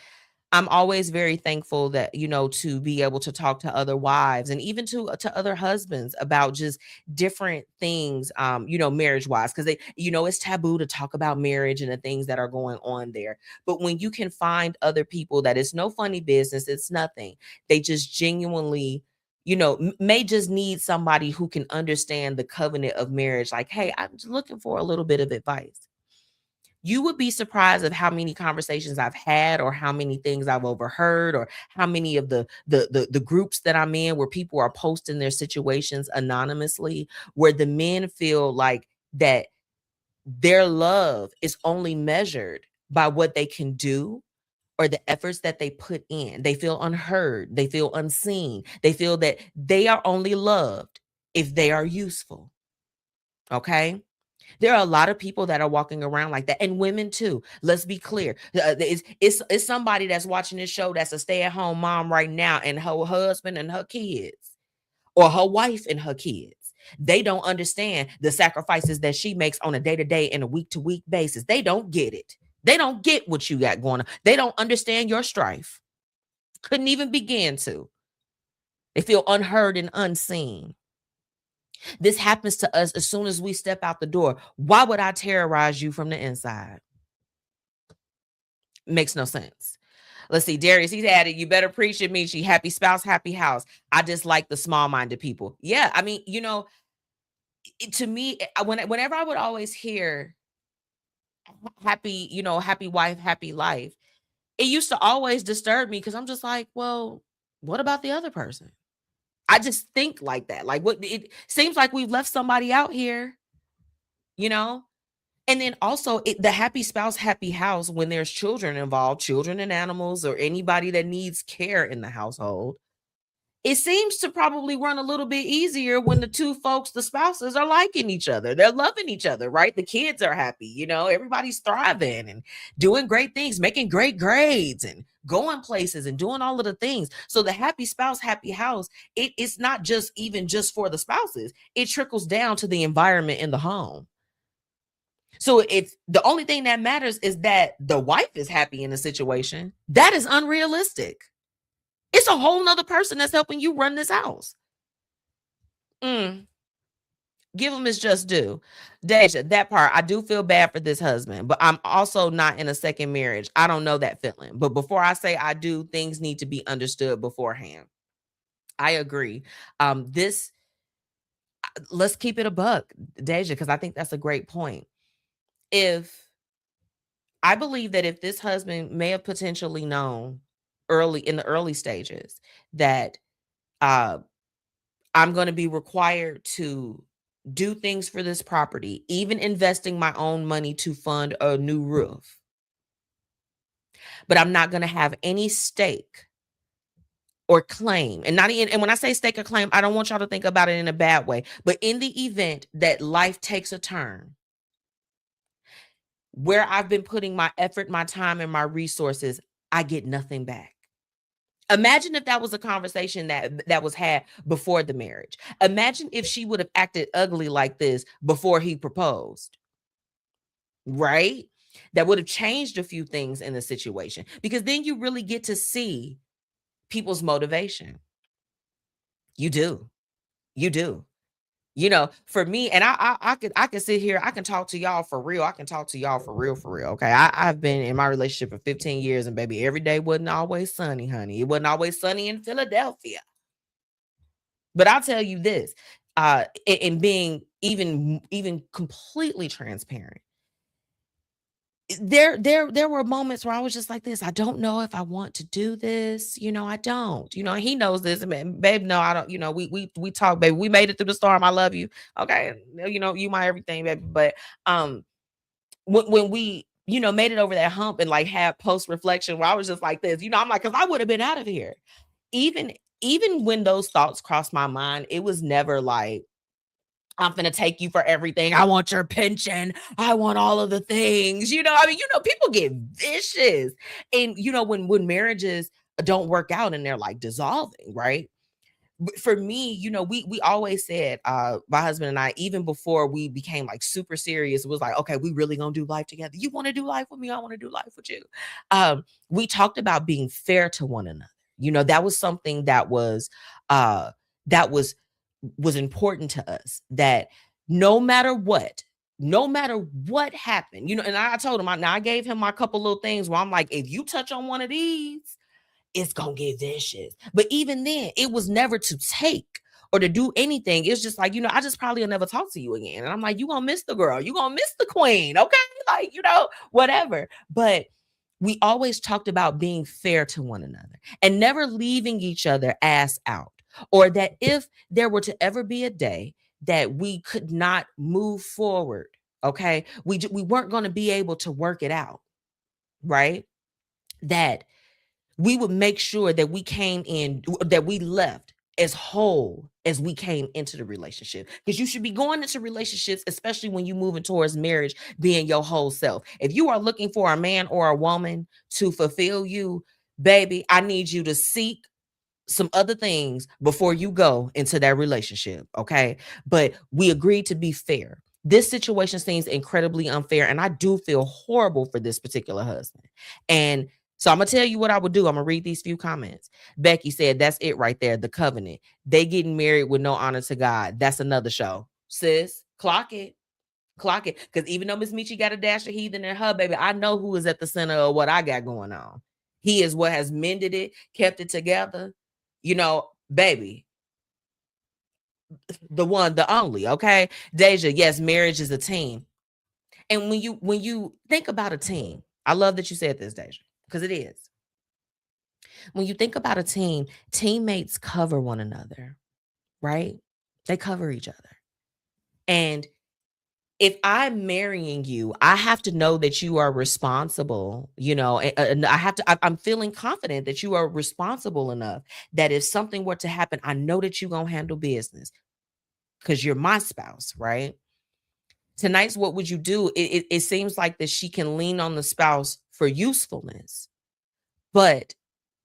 I'm always very thankful that, to be able to talk to other wives and even to other husbands about just different things, marriage wise, because it's taboo to talk about marriage and the things that are going on there. But when you can find other people that it's no funny business, it's nothing. They just genuinely, may just need somebody who can understand the covenant of marriage. Like, hey, I'm just looking for a little bit of advice. You would be surprised of how many conversations I've had or how many things I've overheard or how many of the groups that I'm in where people are posting their situations anonymously, where the men feel like that their love is only measured by what they can do or the efforts that they put in. They feel unheard. They feel unseen. They feel that they are only loved if they are useful. Okay? There are a lot of people that are walking around like that, and women too. Let's be clear. It's somebody that's watching this show that's a stay-at-home mom right now, and her husband and her kids, or her wife and her kids. They don't understand the sacrifices that she makes on a day-to-day and a week-to-week basis. They don't get it. They don't get what you got going on. They don't understand your strife. Couldn't even begin to. They feel unheard and unseen. This happens to us as soon as we step out the door. Why would I terrorize you from the inside? Makes no sense. Let's see. Darius, he's added, you better preach it, Michi. Happy spouse, happy house. I dislike the small-minded people. Yeah, I mean, to me, whenever I would always hear happy, happy wife, happy life, it used to always disturb me because I'm just like, well, what about the other person? I just think like that. Like, what it seems like we've left somebody out here, And then also the happy spouse, happy house, when there's children involved, children and animals, or anybody that needs care in the household, it seems to probably run a little bit easier when the two folks, the spouses, are liking each other. They're loving each other, right? The kids are happy, everybody's thriving and doing great things, making great grades and going places and doing all of the things. So the happy spouse, happy house, it's not just for the spouses. It trickles down to the environment in the home. So if the only thing that matters is that the wife is happy in the situation, that is unrealistic. It's a whole nother person that's helping you run this house. Give him his just due. Deja, that part, I do feel bad for this husband, but I'm also not in a second marriage. I don't know that feeling. But before I say I do, things need to be understood beforehand. I agree. Let's keep it a buck, Deja, because I think that's a great point. I believe that if this husband may have potentially known in the early stages that I'm going to be required to do things for this property, even investing my own money to fund a new roof, but I'm not going to have any stake or claim. And when I say stake or claim, I don't want y'all to think about it in a bad way, but in the event that life takes a turn where I've been putting my effort, my time, and my resources, I get nothing back. Imagine if that was a conversation that was had before the marriage. Imagine if she would have acted ugly like this before he proposed, right? That would have changed a few things in the situation, because then you really get to see people's motivation. You do. For me, and I could sit here, I can talk to y'all for real. Okay. I've been in my relationship for 15 years, and baby, every day wasn't always sunny, honey. It wasn't always sunny in Philadelphia. But I'll tell you this, in being even completely transparent, there were moments where I was just like this. I don't know if I want to do this. I don't. He knows this, babe. No, I don't. We talk, baby. We made it through the storm. I love you. Okay, you my everything, baby. But when we made it over that hump and like had post reflection where I was just like this. I'm like, because I would have been out of here. Even when those thoughts crossed my mind, it was never like, I'm going to take you for everything. I want your pension. I want all of the things, people get vicious. And, when marriages don't work out and they're like dissolving, right? for me, you know, we always said, my husband and I, even before we became like super serious, it was like, okay, we really gonna do life together. You want to do life with me? I want to do life with you. We talked about being fair to one another. You know, that was something that was that was important to us, that no matter what happened, you know, and I told him, I gave him my couple little things where I'm like, if you touch on one of these, it's gonna get vicious. But even then, it was never to take or to do anything. It's just like, you know, I just probably will never talk to you again. And I'm like, you gonna miss the girl, you gonna miss the queen, okay? Like, you know, whatever. But we always talked about being fair to one another and never leaving each other ass out. Or that if there were to ever be a day that we could not move forward, okay, we weren't going to be able to work it out, right? That we would make sure that we came in, that we left as whole as we came into the relationship. Because you should be going into relationships, especially when you're moving towards marriage, being your whole self. If you are looking for a man or a woman to fulfill you, baby, I need you to seek some other things before you go into that relationship, okay? But we agreed to be fair. This situation seems incredibly unfair, and I do feel horrible for this particular husband. And so I'm gonna tell you what I would do. I'm gonna read these few comments. Becky said, that's it right there, the covenant. They getting married with no honor to God. That's another show. Sis, clock it. Clock it. Because even though MzMetchi got a dash of heathen in her, baby, I know who is at the center of what I got going on. He is what has mended it, kept it together. You know, baby, the one, the only, okay? Deja, yes, marriage is a team. And when you think about a team, I love that you said this, Deja, because it is. When you think about a team, teammates cover one another, right? They cover each other. And if I'm marrying you, I have to know that you are responsible, you know, and I'm feeling confident that you are responsible enough that if something were to happen, I know that you're going to handle business because you're my spouse, right? Tonight's what would you do? It seems like that she can lean on the spouse for usefulness, but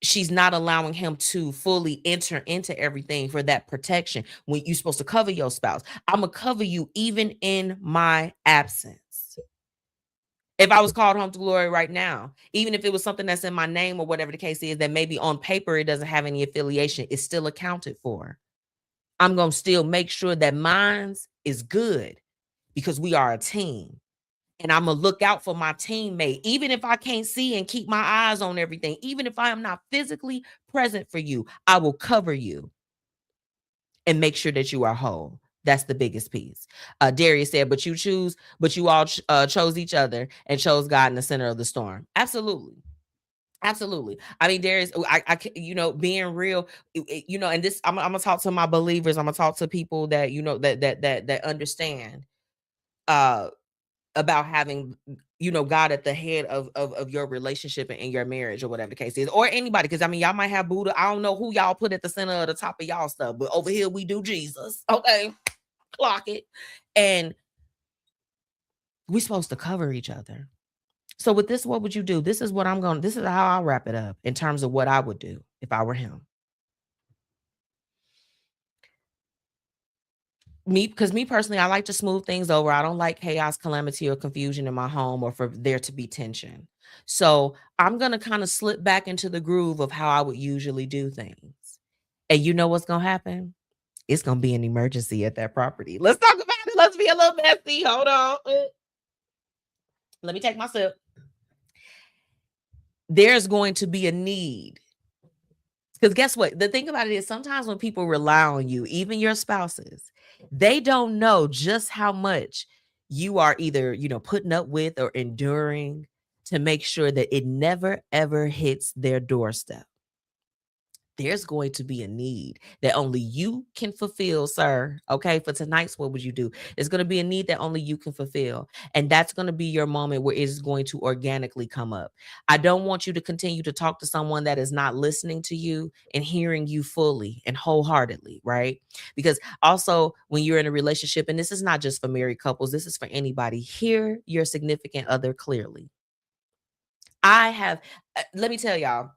she's not allowing him to fully enter into everything for that protection. When you're supposed to cover your spouse, I'm gonna cover you even in my absence. If I was called home to glory right now, even if it was something that's in my name or whatever the case is, that maybe on paper it doesn't have any affiliation, it's still accounted for. I'm gonna still make sure that mine's is good because we are a team. And I'm gonna look out for my teammate, even if I can't see and keep my eyes on everything, even if I am not physically present for you, I will cover you and make sure that you are whole. That's the biggest piece. Darius said, but you all chose each other and chose God in the center of the storm. Absolutely. Absolutely. I mean, Darius, I you know, being real, you know, and this, I'm gonna talk to my believers. I'm gonna talk to people that, you know, that understand, about having, you know, God at the head of your relationship and in your marriage or whatever the case is, or anybody. Because I mean, y'all might have Buddha. I don't know who y'all put at the center of the top of y'all stuff, but over here we do Jesus. Okay, clock it. And we're supposed to cover each other. So with this, what would you do? This is how I'll wrap it up in terms of what I would do if I were him. Because me personally, I like to smooth things over. I don't like chaos, calamity, or confusion in my home, or for there to be tension. So I'm going to kind of slip back into the groove of how I would usually do things. And you know what's going to happen? It's going to be an emergency at that property. Let's talk about it. Let's be a little messy. Hold on. Let me take my sip. There's going to be a need. Because guess what? The thing about it is sometimes when people rely on you, even your spouses, they don't know just how much you are either, you know, putting up with or enduring to make sure that it never, ever hits their doorstep. There's going to be a need that only you can fulfill, sir. Okay, for tonight's, what would you do? It's going to be a need that only you can fulfill. And that's going to be your moment where it's going to organically come up. I don't want you to continue to talk to someone that is not listening to you and hearing you fully and wholeheartedly, right? Because also when you're in a relationship, and this is not just for married couples, this is for anybody, hear your significant other clearly. Let me tell y'all,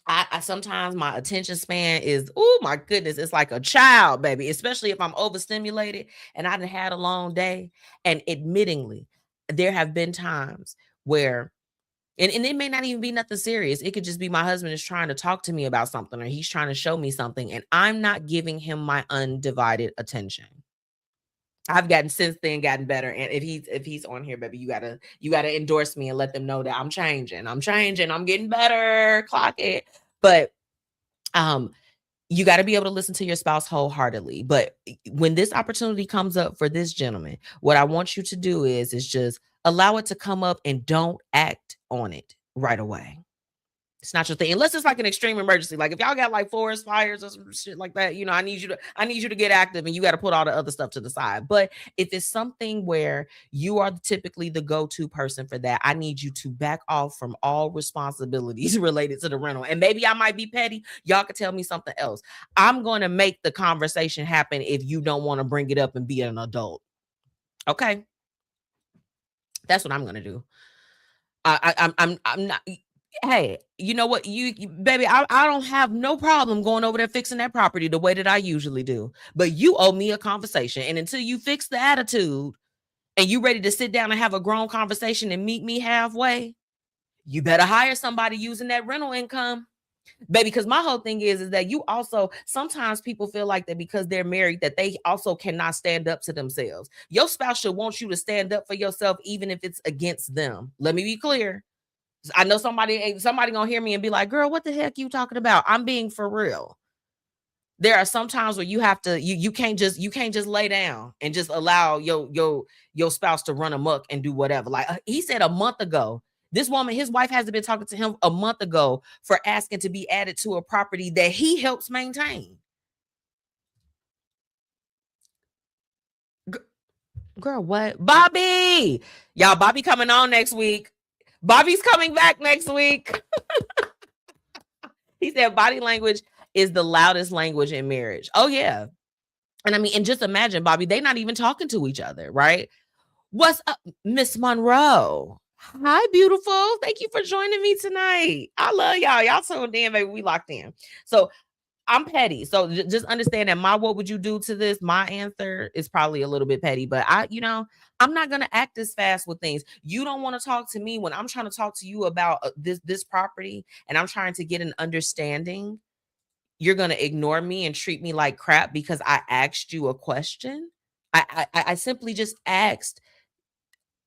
I sometimes my attention span is, oh my goodness, it's like a child, baby, especially if I'm overstimulated and I done had a long day. And admittingly, there have been times where, and it may not even be nothing serious. It could just be my husband is trying to talk to me about something, or he's trying to show me something, and I'm not giving him my undivided attention. I've since then gotten better. And if he's on here, baby, you gotta endorse me and let them know that I'm changing. I'm getting better. Clock it. But you got to be able to listen to your spouse wholeheartedly. But when this opportunity comes up for this gentleman, what I want you to do is just allow it to come up and don't act on it right away. It's not your thing, unless it's like an extreme emergency. Like if y'all got like forest fires or some shit like that, I need you to get active, and you got to put all the other stuff to the side. But if it's something where you are typically the go-to person for that, I need you to back off from all responsibilities related to the rental. And maybe I might be petty. Y'all could tell me something else. I'm going to make the conversation happen if you don't want to bring it up and be an adult. Okay, that's what I'm going to do. I'm not. Hey, you know what, you baby, I don't have no problem going over there fixing that property the way that I usually do. But you owe me a conversation. And until you fix the attitude and you ready to sit down and have a grown conversation and meet me halfway, you better hire somebody using that rental income. Baby, because my whole thing is that you also, sometimes people feel like that because they're married that they also cannot stand up to themselves. Your spouse should want you to stand up for yourself, even if it's against them. Let me be clear. I know somebody gonna hear me and be like, girl, what the heck you talking about? I'm being for real. There are some times where you have to, you can't just lay down and just allow your spouse to run amok and do whatever. Like he said a month ago, this woman, his wife hasn't been talking to him a month ago for asking to be added to a property that he helps maintain. Girl, what? Bobby! Y'all, Bobby coming on next week. Bobby's coming back next week. He said body language is the loudest language in marriage. Oh, yeah. And I mean, and just imagine, Bobby, they're not even talking to each other, right? What's up, Miss Monroe? Hi, beautiful. Thank you for joining me tonight. I love y'all. Y'all tuned in, baby. We locked in. So I'm petty. So just understand that what would you do to this? My answer is probably a little bit petty, but I'm not going to act this fast with things. You don't want to talk to me when I'm trying to talk to you about this property and I'm trying to get an understanding. You're going to ignore me and treat me like crap because I asked you a question. I simply just asked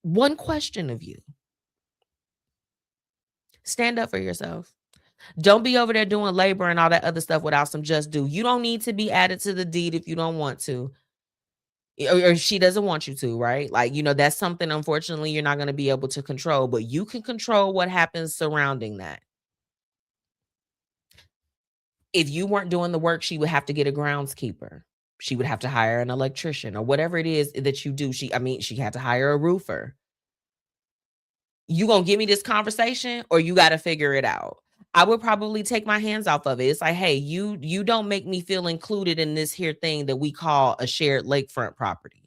one question of you. Stand up for yourself. Don't be over there doing labor and all that other stuff without some just due. You don't need to be added to the deed if you don't want to. Or she doesn't want you to, right? Like, that's something, unfortunately, you're not going to be able to control, but you can control what happens surrounding that. If you weren't doing the work, she would have to get a groundskeeper. She would have to hire an electrician or whatever it is that you do. She had to hire a roofer. You going to give me this conversation or you got to figure it out? I would probably take my hands off of it. It's like, hey, you don't make me feel included in this here thing that we call a shared lakefront property.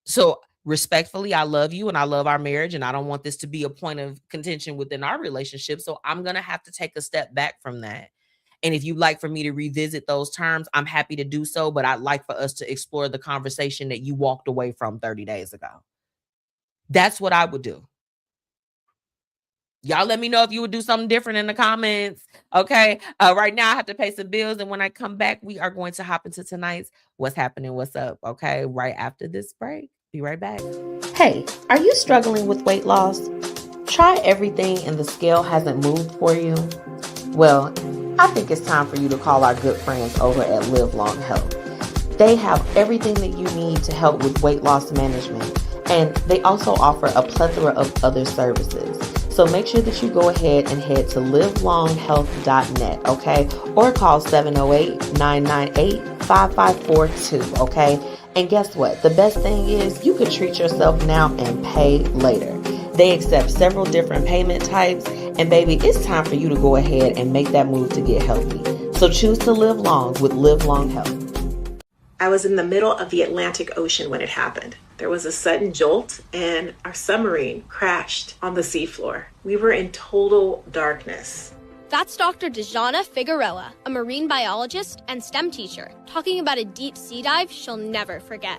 So respectfully, I love you and I love our marriage and I don't want this to be a point of contention within our relationship. So I'm going to have to take a step back from that. And if you'd like for me to revisit those terms, I'm happy to do so. But I'd like for us to explore the conversation that you walked away from 30 days ago. That's what I would do. Y'all let me know if you would do something different in the comments. Okay. Right now I have to pay some bills. And when I come back, we are going to hop into tonight's What's Happening, What's Up. Okay. Right after this break. Be right back. Hey, are you struggling with weight loss? Try everything and the scale hasn't moved for you? Well, I think it's time for you to call our good friends over at Live Long Health. They have everything that you need to help with weight loss management. And they also offer a plethora of other services. So make sure that you go ahead and head to livelonghealth.net, okay? Or call 708-998-5542, okay? And guess what? The best thing is you can treat yourself now and pay later. They accept several different payment types. And baby, it's time for you to go ahead and make that move to get healthy. So choose to live long with Live Long Health. I was in the middle of the Atlantic Ocean when it happened. There was a sudden jolt and our submarine crashed on the seafloor. We were in total darkness. That's Dr. Dejana Figueroa, a marine biologist and STEM teacher, talking about a deep sea dive she'll never forget.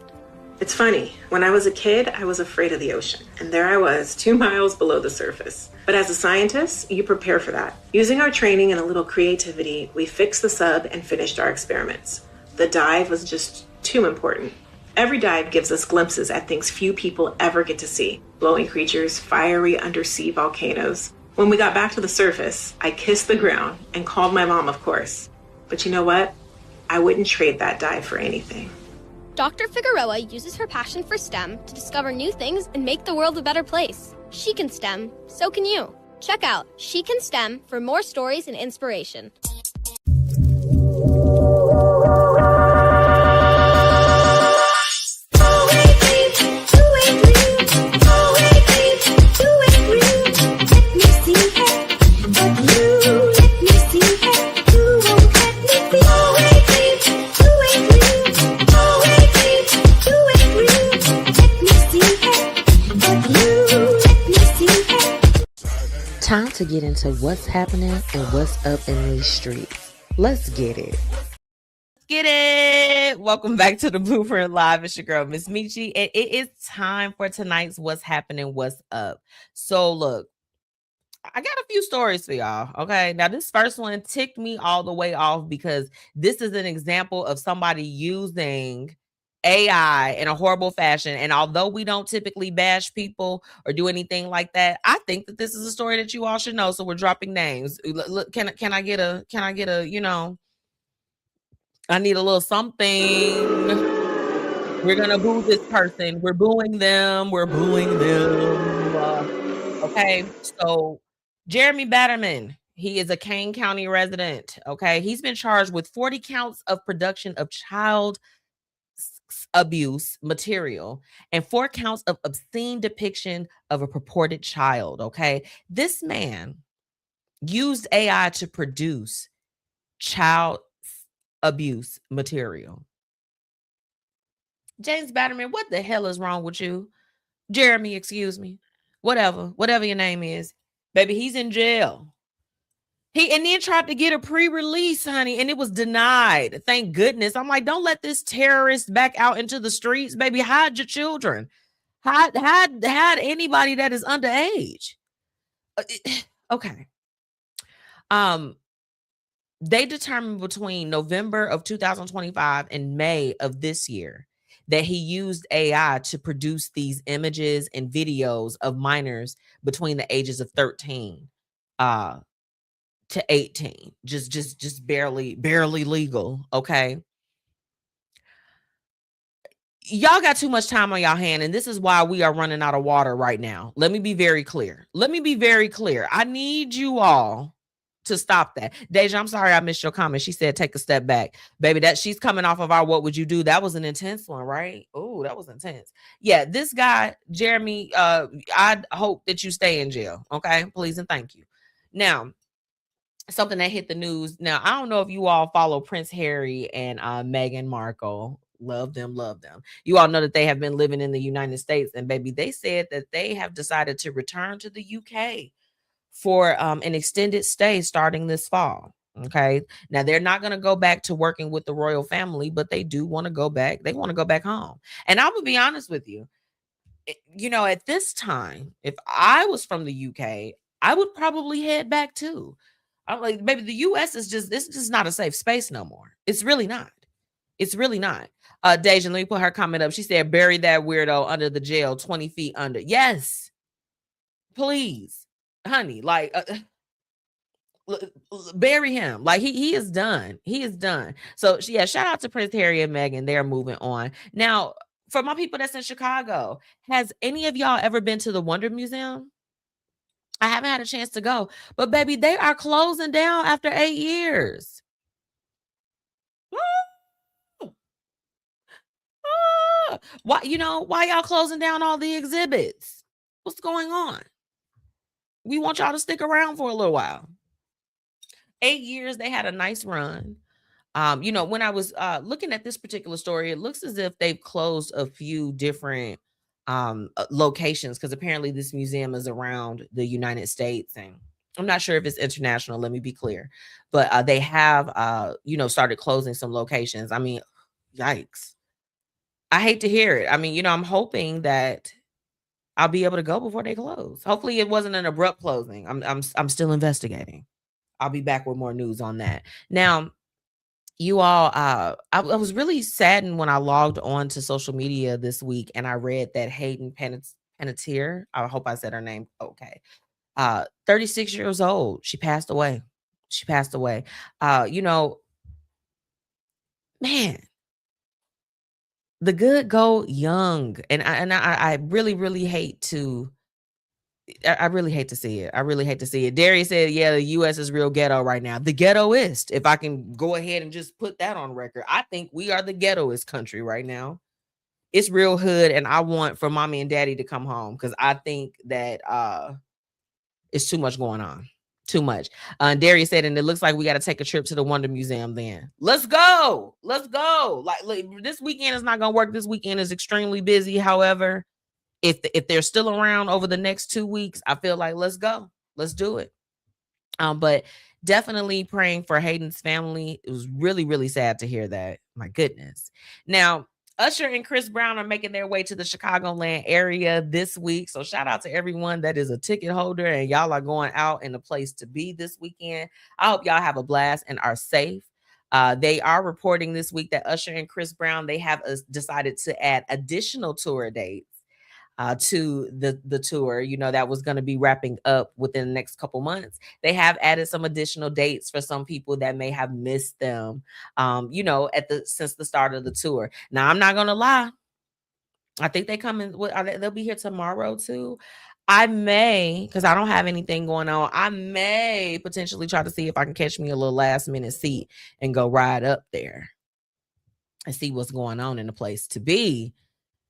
It's funny, when I was a kid, I was afraid of the ocean, and there I was, 2 miles below the surface. But as a scientist, you prepare for that. Using our training and a little creativity, we fixed the sub and finished our experiments. The dive was just too important. Every dive gives us glimpses at things few people ever get to see. Glowing creatures, fiery undersea volcanoes. When we got back to the surface, I kissed the ground and called my mom, of course. But you know what? I wouldn't trade that dive for anything. Dr. Figueroa uses her passion for STEM to discover new things and make the world a better place. She can STEM, so can you. Check out She Can STEM for more stories and inspiration. Time to get into what's happening and what's up in these streets. Let's get it. Get it. Welcome back to the Blueprint Live. It's your girl, MzMetchi, and it is time for tonight's What's Happening, What's Up. So look, I got a few stories for y'all. Okay. Now, this first one ticked me all the way off because this is an example of somebody using AI in a horrible fashion. And although we don't typically bash people or do anything like that, I think that this is a story that you all should know. So we're dropping names. Look, can I get a, you know, I need a little something. We're going to boo this person. We're booing them. Okay. So Jeremy Batterman, he is a Kane County resident. Okay. He's been charged with 40 counts of production of child abuse material and 4 counts of obscene depiction of a purported child. Okay. This man used AI to produce child abuse material. James Batterman, what the hell is wrong with you? Jeremy, excuse me. Whatever your name is. Baby, he's in jail. He and then tried to get a pre-release, honey, and it was denied. Thank goodness. I'm like, don't let this terrorist back out into the streets, baby. Hide your children. Hide anybody that is underage. Okay. They determined between November of 2025 and May of this year that he used AI to produce these images and videos of minors between the ages of 13 to 18, just barely legal. Okay. Y'all got too much time on y'all hand, and this is why we are running out of water right now. Let me be very clear. I need you all to stop that. Deja, I'm sorry I missed your comment. She said take a step back. Baby, that she's coming off of our What Would You Do? That was an intense one, right? Oh, that was intense. Yeah, this guy, Jeremy, I hope that you stay in jail. Okay, please and thank you. Now, something that hit the news. Now, I don't know if you all follow Prince Harry and Meghan Markle. Love them. You all know that they have been living in the United States, and baby, they said that they have decided to return to the UK for an extended stay starting this fall. Okay. Now, they're not going to go back to working with the royal family, but they do want to go back. They want to go back home. And I will be honest with you, you know, at this time, if I was from the UK, I would probably head back too. I'm like, baby, the US is just not a safe space no more. It's really not. Deja, let me put her comment up. She said, bury that weirdo under the jail, 20 feet under. Yes, please, honey, like bury him. Like he is done. So yeah, shout out to Prince Harry and Meghan. They're moving on. Now, for my people that's in Chicago, has any of y'all ever been to the Wonder Museum? I haven't had a chance to go, but baby, they are closing down after 8 years. Why y'all closing down all the exhibits? What's going on? We want y'all to stick around for a little while. 8 years, they had a nice run. When I was looking at this particular story, it looks as if they've closed a few different locations because apparently this museum is around the United States, and I'm not sure if it's international, let me be clear. But they have started closing some locations. I mean, yikes. I hate to hear it. I mean, I'm hoping that I'll be able to go before they close. Hopefully it wasn't an abrupt closing. I'm still investigating. I'll be back with more news on that. Now, you all, I was really saddened when I logged on to social media this week and I read that Hayden Panettiere, I hope I said her name okay, 36 years old. She passed away. Man, the good go young. And I really, really hate to. I really hate to see it. Darius said, yeah, the U.S. is real ghetto right now. The ghettoist, if I can go ahead and just put that on record. I think we are the ghettoist country right now. It's real hood, and I want for mommy and daddy to come home because I think that it's too much going on. Too much. Darius said, and it looks like we got to take a trip to the Wonder Museum then. Let's go. Like this weekend is not going to work. This weekend is extremely busy. However, if they're still around over the next 2 weeks, I feel like let's go. Let's do it. But definitely praying for Hayden's family. It was really, really sad to hear that. My goodness. Now, Usher and Chris Brown are making their way to the Chicagoland area this week. So shout out to everyone that is a ticket holder and y'all are going out in a place to be this weekend. I hope y'all have a blast and are safe. They are reporting this week that Usher and Chris Brown, they have decided to add additional tour dates to the tour, that was going to be wrapping up within the next couple months. They have added some additional dates for some people that may have missed them, since the start of the tour. Now, I'm not going to lie. I think they come in, they'll be here tomorrow too. I may, because I don't have anything going on, I may potentially try to see if I can catch me a little last minute seat and go ride up there and see what's going on in the place to be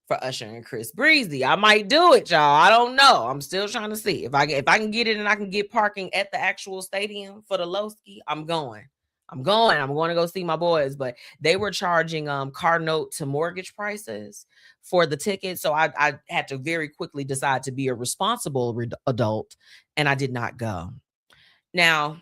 for Usher and Chris Breezy. I might do it, y'all. I don't know. I'm still trying to see if I can get it and I can get parking at the actual stadium for the Lowski. I'm going to go see my boys. But they were charging car note to mortgage prices for the ticket, so I had to very quickly decide to be a responsible adult, and I did not go. Now,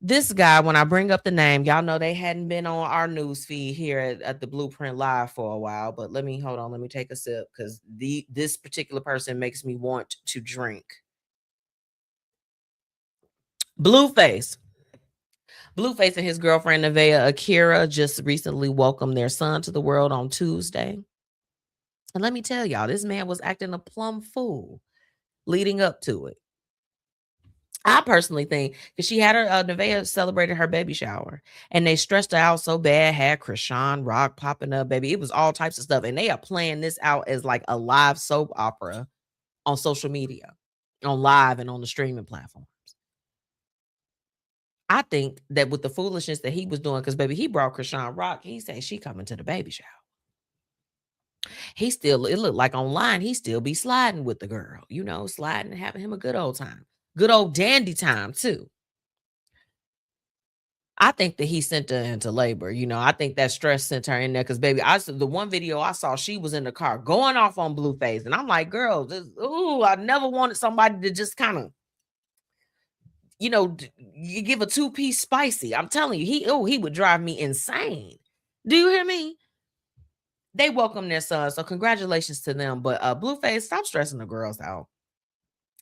this guy, when I bring up the name, y'all know they hadn't been on our news feed here at the Blueprint Live for a while, but let me take a sip because this particular person makes me want to drink. Blueface and his girlfriend, Nevaeh Akira, just recently welcomed their son to the world on Tuesday. And let me tell y'all, this man was acting a plumb fool leading up to it. I personally think because she had her Nevaeh celebrated her baby shower and they stressed her out so bad, had Krishan Rock popping up, baby. It was all types of stuff. And they are playing this out as like a live soap opera on social media, on live and on the streaming platforms. I think that with the foolishness that he was doing, because baby, he brought Krishan Rock, he said she coming to the baby shower. It looked like online, he still be sliding with the girl, sliding and having him a good old time. Good old dandy time, too. I think that he sent her into labor. I think that stress sent her in there because, baby, the one video I saw, she was in the car going off on Blueface. And I'm like, girl, I never wanted somebody to just kind of, you give a 2-piece spicy. I'm telling you, he would drive me insane. Do you hear me? They welcome their son, so congratulations to them. But Blueface, stop stressing the girls out.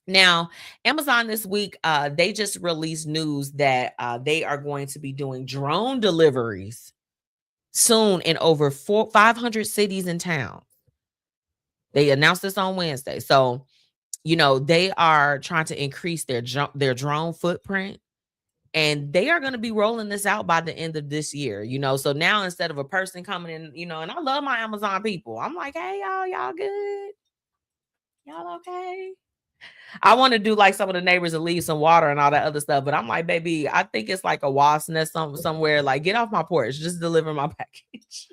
Now, Amazon this week, they just released news that they are going to be doing drone deliveries soon in over 500 cities and towns. They announced this on Wednesday. So, they are trying to increase their drone footprint. And they are going to be rolling this out by the end of this year, So now instead of a person coming in, and I love my Amazon people. I'm like, hey, y'all good? Y'all okay? I want to do like some of the neighbors and leave some water and all that other stuff. But I'm like, baby, I think it's like a wasp nest somewhere. Like, get off my porch. Just deliver my package.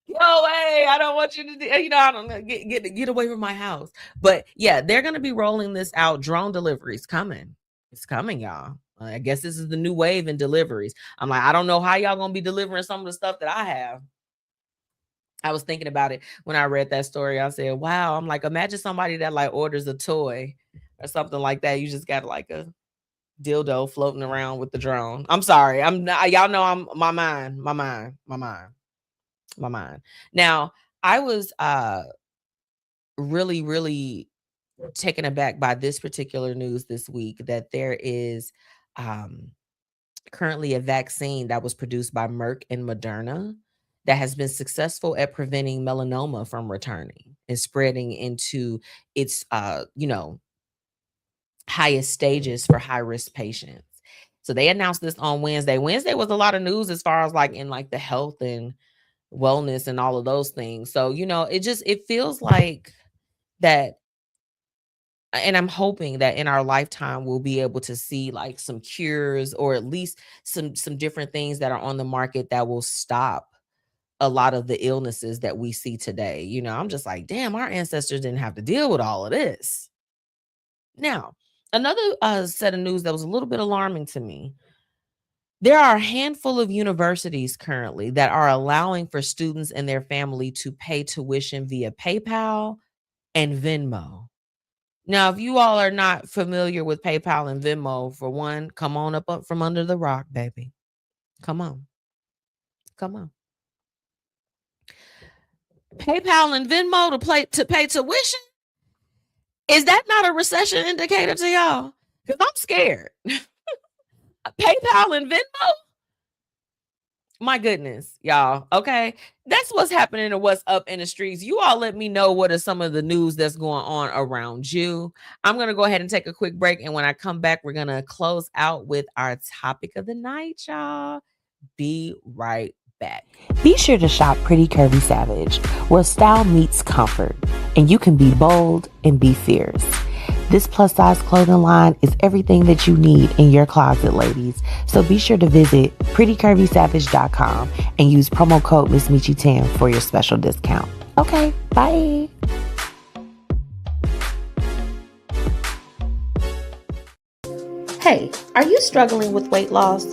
No way. I don't want you to do, I don't know, get away from my house. But yeah, they're going to be rolling this out. Drone deliveries coming. It's coming, y'all. I guess this is the new wave in deliveries. I'm like, I don't know how y'all going to be delivering some of the stuff that I have. I was thinking about it when I read that story. I said, wow, I'm like, imagine somebody that like orders a toy or something like that. You just got like a dildo floating around with the drone. I'm sorry. I'm not, y'all know I'm my mind. Now, I was really, really taken aback by this particular news this week that there is currently a vaccine that was produced by Merck and Moderna that has been successful at preventing melanoma from returning and spreading into its highest stages for high risk patients. So they announced this on Wednesday. Wednesday was a lot of news as far as like in like the health and wellness and all of those things. So, it feels like that. And I'm hoping that in our lifetime, we'll be able to see like some cures or at least some different things that are on the market that will stop a lot of the illnesses that we see today. I'm just like, damn, our ancestors didn't have to deal with all of this. Now, another set of news that was a little bit alarming to me. There are a handful of universities currently that are allowing for students and their family to pay tuition via PayPal and Venmo. Now, if you all are not familiar with PayPal and Venmo, for one, come on up from under the rock, baby. Come on. PayPal and Venmo to pay tuition? Is that not a recession indicator to y'all? Because I'm scared. PayPal and Venmo? My goodness, y'all. Okay. That's what's happening and what's up in the streets. You all let me know what are some of the news that's going on around you. I'm going to go ahead and take a quick break. And when I come back, we're going to close out with our topic of the night, y'all. Be right back. Be sure to shop Pretty Curvy Savage, where style meets comfort, and you can be bold and be fierce. This plus-size clothing line is everything that you need in your closet, ladies. So be sure to visit prettycurvysavage.com and use promo code MzMetchi10 for your special discount. Okay, bye. Hey, are you struggling with weight loss?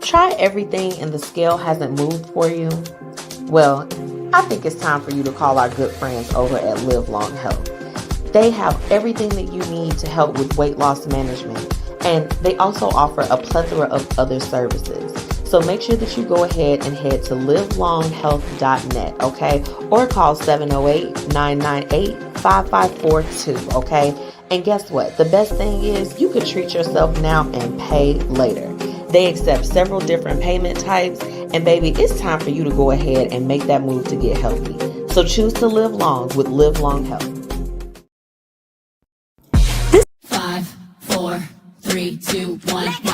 Try everything and the scale hasn't moved for you? Well, I think it's time for you to call our good friends over at Live Long Health. They have everything that you need to help with weight loss management, and they also offer a plethora of other services. So make sure that you go ahead and head to livelonghealth.net, okay? Or call 708-998-5542, okay? And guess what? The best thing is you could treat yourself now and pay later. They accept several different payment types, and baby, it's time for you to go ahead and make that move to get healthy. So choose to live long with Live Long Health. 5, 4, 3, 2, 1, watch me.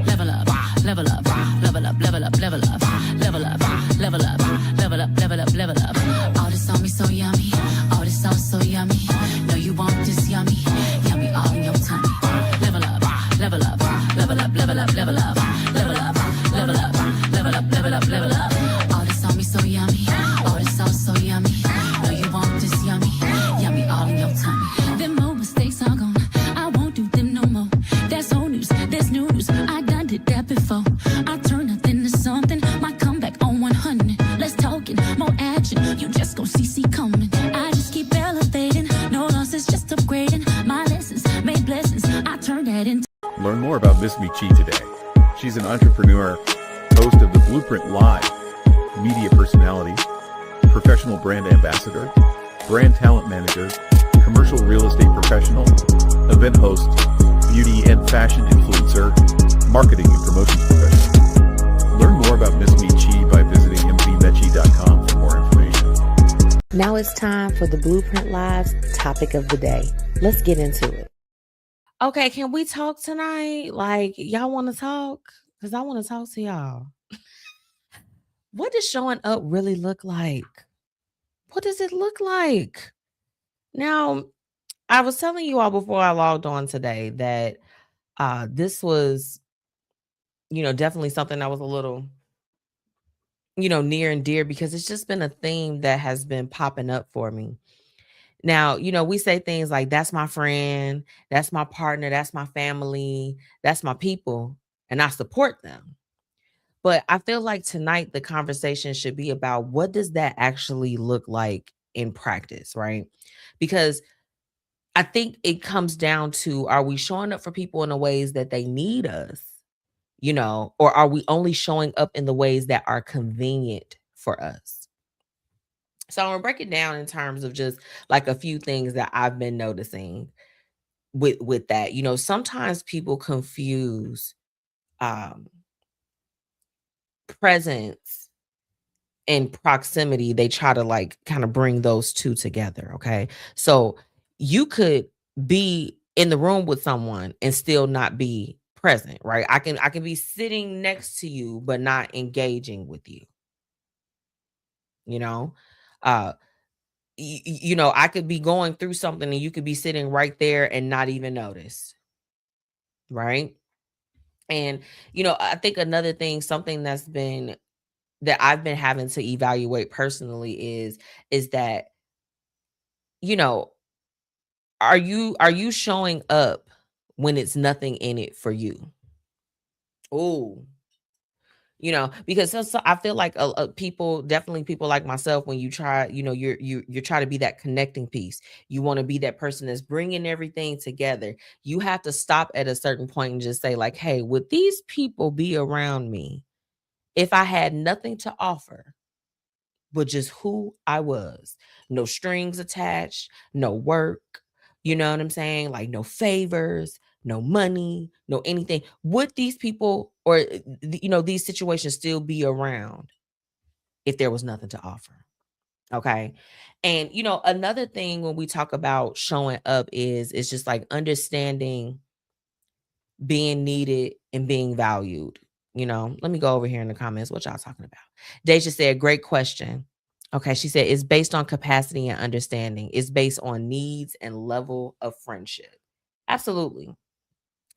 Level up, level up, level up, level up, level up, level up, level up, level up, level up, level up. All this on me so yummy, all this sauce so yummy. No, you want this yummy, yummy all in your tummy. Level up, level up, level up, level up, level up, level up, level up, level up, level up, level up. All this on me so yummy, all this sauce so yummy. No, you want this yummy, yummy all in your tummy. Them old mistakes are gone. I won't do them no more. That's old news, there's new news. I done did that before. I turn nothing to something. My comeback on 100. Let's talking, more action. You just gon' see coming. I just keep elevating. No losses, just upgrading. My lessons made blessings. I turn that into. Learn more about MzMetchi today. She's an entrepreneur, host of the Blueprint Live, media personality, professional brand ambassador, brand talent manager, commercial real estate professional, event host, beauty and fashion influencer, marketing and promotions professional. Learn more about MzMetchi by visiting MzMetchi.com for more information. Now it's time for the Blueprint Live's topic of the day. Let's get into it. Okay, can we talk tonight? Like, y'all want to talk? Because I want to talk to y'all. What does showing up really look like? What does it look like? Now, I was telling you all before I logged on today that this was, definitely something that was a little, near and dear because it's just been a theme that has been popping up for me. Now, we say things like, that's my friend, that's my partner, that's my family, that's my people, and I support them. But I feel like tonight the conversation should be about what does that actually look like in practice, right? Because I think it comes down to, are we showing up for people in the ways that they need us, or are we only showing up in the ways that are convenient for us? So I'm gonna break it down in terms of just like a few things that I've been noticing with that. Sometimes people confuse um presence and proximity. They try to like kind of bring those two together. Okay. So you could be in the room with someone and still not be present, right? I can be sitting next to you but not engaging with you. you know uh I could be going through something and you could be sitting right there and not even notice, right? And I think another thing, something that I've been having to evaluate personally is that, you know, are you showing up when it's nothing in it for you? Oh, because so I feel like people, definitely people like myself, when you try, you're trying to be that connecting piece. You want to be that person that's bringing everything together. You have to stop at a certain point and just say like, hey, would these people be around me if I had nothing to offer but just who I was? No strings attached, no work, you know what I'm saying? Like no favors, no money, no anything. Would these people or these situations still be around if there was nothing to offer? Okay. And another thing when we talk about showing up is just like understanding being needed and being valued. Let me go over here in the comments. What y'all talking about? Deja said, great question. Okay. She said, it's based on capacity and understanding. It's based on needs and level of friendship. Absolutely.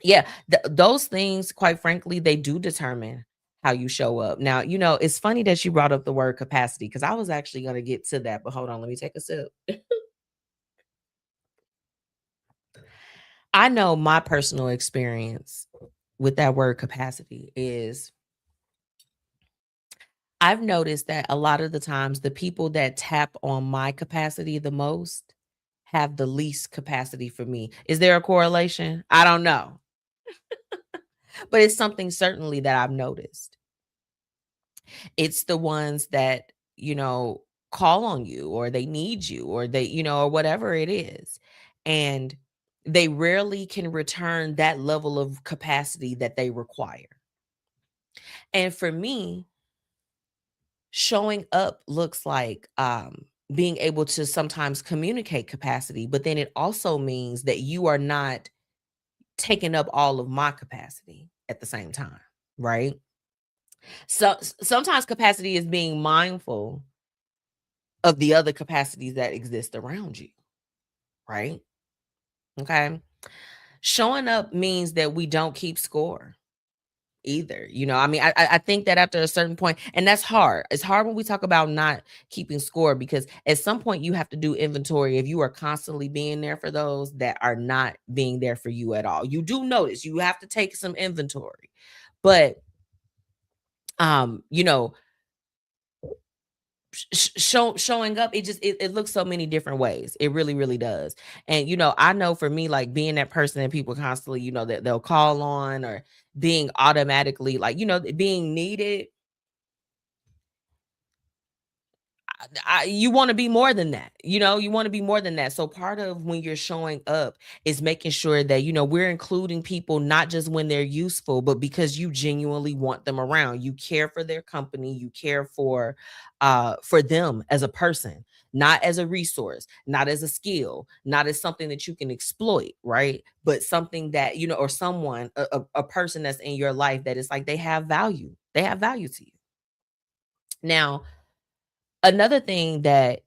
Yeah. Those things, quite frankly, they do determine how you show up. Now, it's funny that you brought up the word capacity because I was actually going to get to that, but hold on. Let me take a sip. I know my personal experience with that word capacity is I've noticed that a lot of the times the people that tap on my capacity the most have the least capacity for me. Is there a correlation? I don't know. But it's something certainly that I've noticed. It's the ones that, call on you or they need you or they, or whatever it is. And they rarely can return that level of capacity that they require. And for me, showing up looks like being able to sometimes communicate capacity, but then it also means that you are not taking up all of my capacity at the same time, right? So sometimes capacity is being mindful of the other capacities that exist around you, right? Okay. Showing up means that we don't keep score either. I mean, I think that after a certain point, and that's hard. It's hard when we talk about not keeping score because at some point you have to do inventory if you are constantly being there for those that are not being there for you at all. You do notice you have to take some inventory. But showing up, it looks so many different ways. It really, really does. And I know for me, like being that person that people constantly, that they'll call on, or being automatically like, being needed. You want to be more than that. You want to be more than that. So part of when you're showing up is making sure that, we're including people, not just when they're useful, but because you genuinely want them around. You care for their company. You care for them as a person, not as a resource, not as a skill, not as something that you can exploit, right? But something that, or someone, a person that's in your life that is like, they have value. They have value to you. Now, another thing that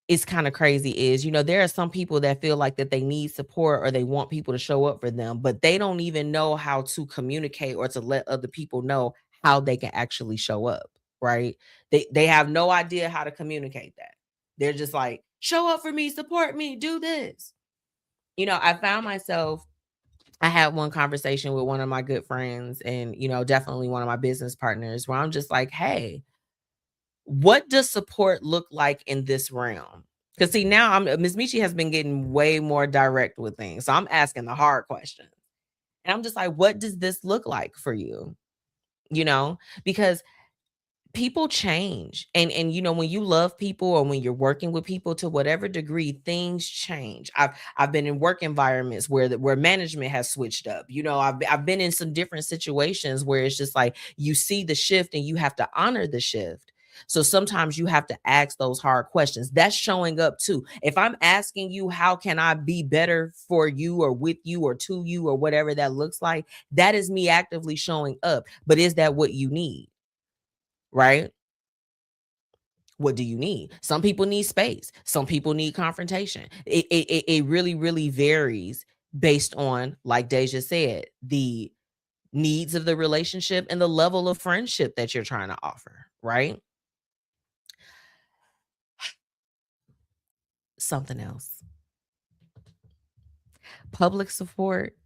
is kind of crazy is, there are some people that feel like that they need support or they want people to show up for them, but they don't even know how to communicate or to let other people know how they can actually show up, right? They have no idea how to communicate that. They're just like, show up for me, support me, do this. I found myself, I had one conversation with one of my good friends and, definitely one of my business partners where I'm just like, hey, what does support look like in this realm? Because see, now MzMetchi has been getting way more direct with things. So I'm asking the hard questions. And I'm just like, what does this look like for you? You know, because people change. And you know, when you love people or when you're working with people to whatever degree, things change. I've been in work environments where management has switched up. You know, I've been in some different situations where it's just like you see the shift and you have to honor the shift. So sometimes you have to ask those hard questions. That's showing up too. If I'm asking you, how can I be better for you or with you or to you or whatever that looks like, that is me actively showing up. But is that what you need? Right? What do you need? Some people need space. Some people need confrontation. It really, really varies based on, like Deja said, the needs of the relationship and the level of friendship that you're trying to offer, right? Something else. Public support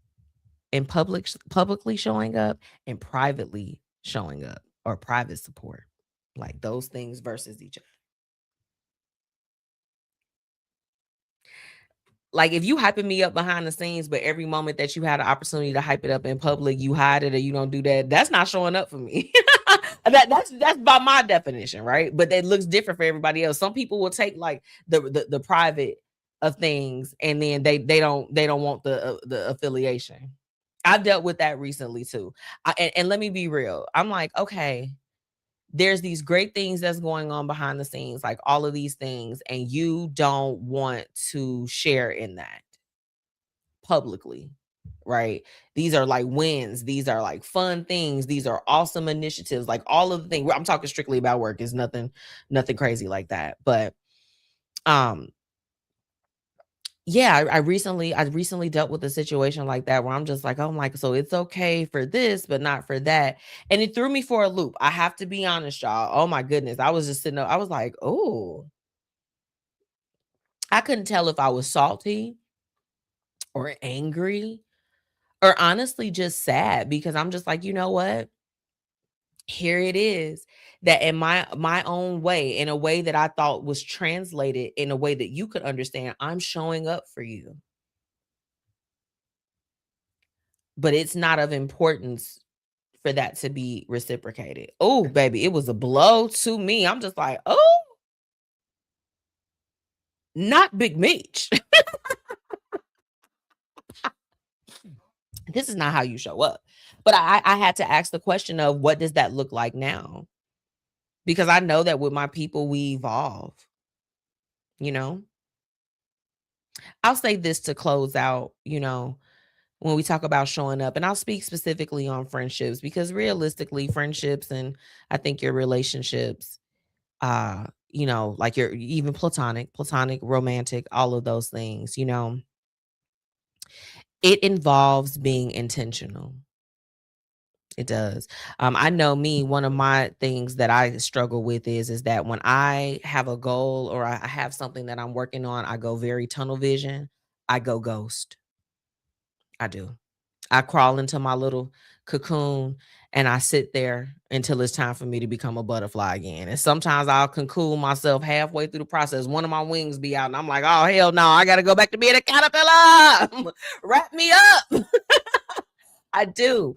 and publicly showing up and privately showing up, or private support. Like those things versus each other. Like if you hyping me up behind the scenes, but every moment that you had an opportunity to hype it up in public, you hide it or you don't do that, that's not showing up for me. That's by my definition, right? But that looks different for everybody else. Some people will take like the private of things, and then they don't want the affiliation. I've dealt with that recently too. And let me be real. I'm like, okay, there's these great things that's going on behind the scenes, like all of these things, and you don't want to share in that publicly, right? These are like wins. These are like fun things. These are awesome initiatives. Like all of the things. I'm talking strictly about work. It's nothing crazy like that. But yeah, I recently dealt with a situation like that where I'm just like, oh, like, so it's okay for this, but not for that. And it threw me for a loop. I have to be honest, y'all. Oh my goodness. I was just sitting there. I was like, oh, I couldn't tell if I was salty or angry or honestly just sad, because I'm just like, you know what? Here it is, that in my own way, in a way that I thought was translated in a way that you could understand, I'm showing up for you. But it's not of importance for that to be reciprocated. Oh, baby, it was a blow to me. I'm just like, oh, not Big Meech. This is not how you show up. But I had to ask the question of, what does that look like now? Because I know that with my people, we evolve, you know? I'll say this to close out, you know, when we talk about showing up, and I'll speak specifically on friendships, because realistically, friendships and I think your relationships, you know, like your even platonic, romantic, all of those things, you know, it involves being intentional. It does. I know me, one of my things that I struggle with is that when I have a goal or I have something that I'm working on, I go very tunnel vision. I go ghost. I do. I crawl into my little cocoon and I sit there until it's time for me to become a butterfly again. And sometimes I'll cocoon myself halfway through the process. One of my wings be out and I'm like, oh, hell no, I got to go back to being a caterpillar. Wrap me up. I do.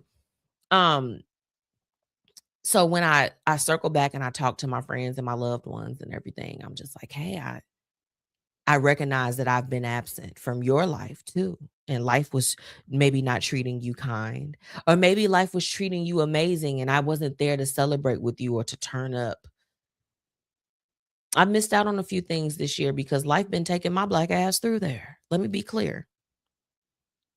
So when I circle back and I talk to my friends and my loved ones and everything, I'm just like, hey, I recognize that I've been absent from your life too. And life was maybe not treating you kind, or maybe life was treating you amazing and I wasn't there to celebrate with you or to turn up. I missed out on a few things this year because life been taking my black ass through there. Let me be clear.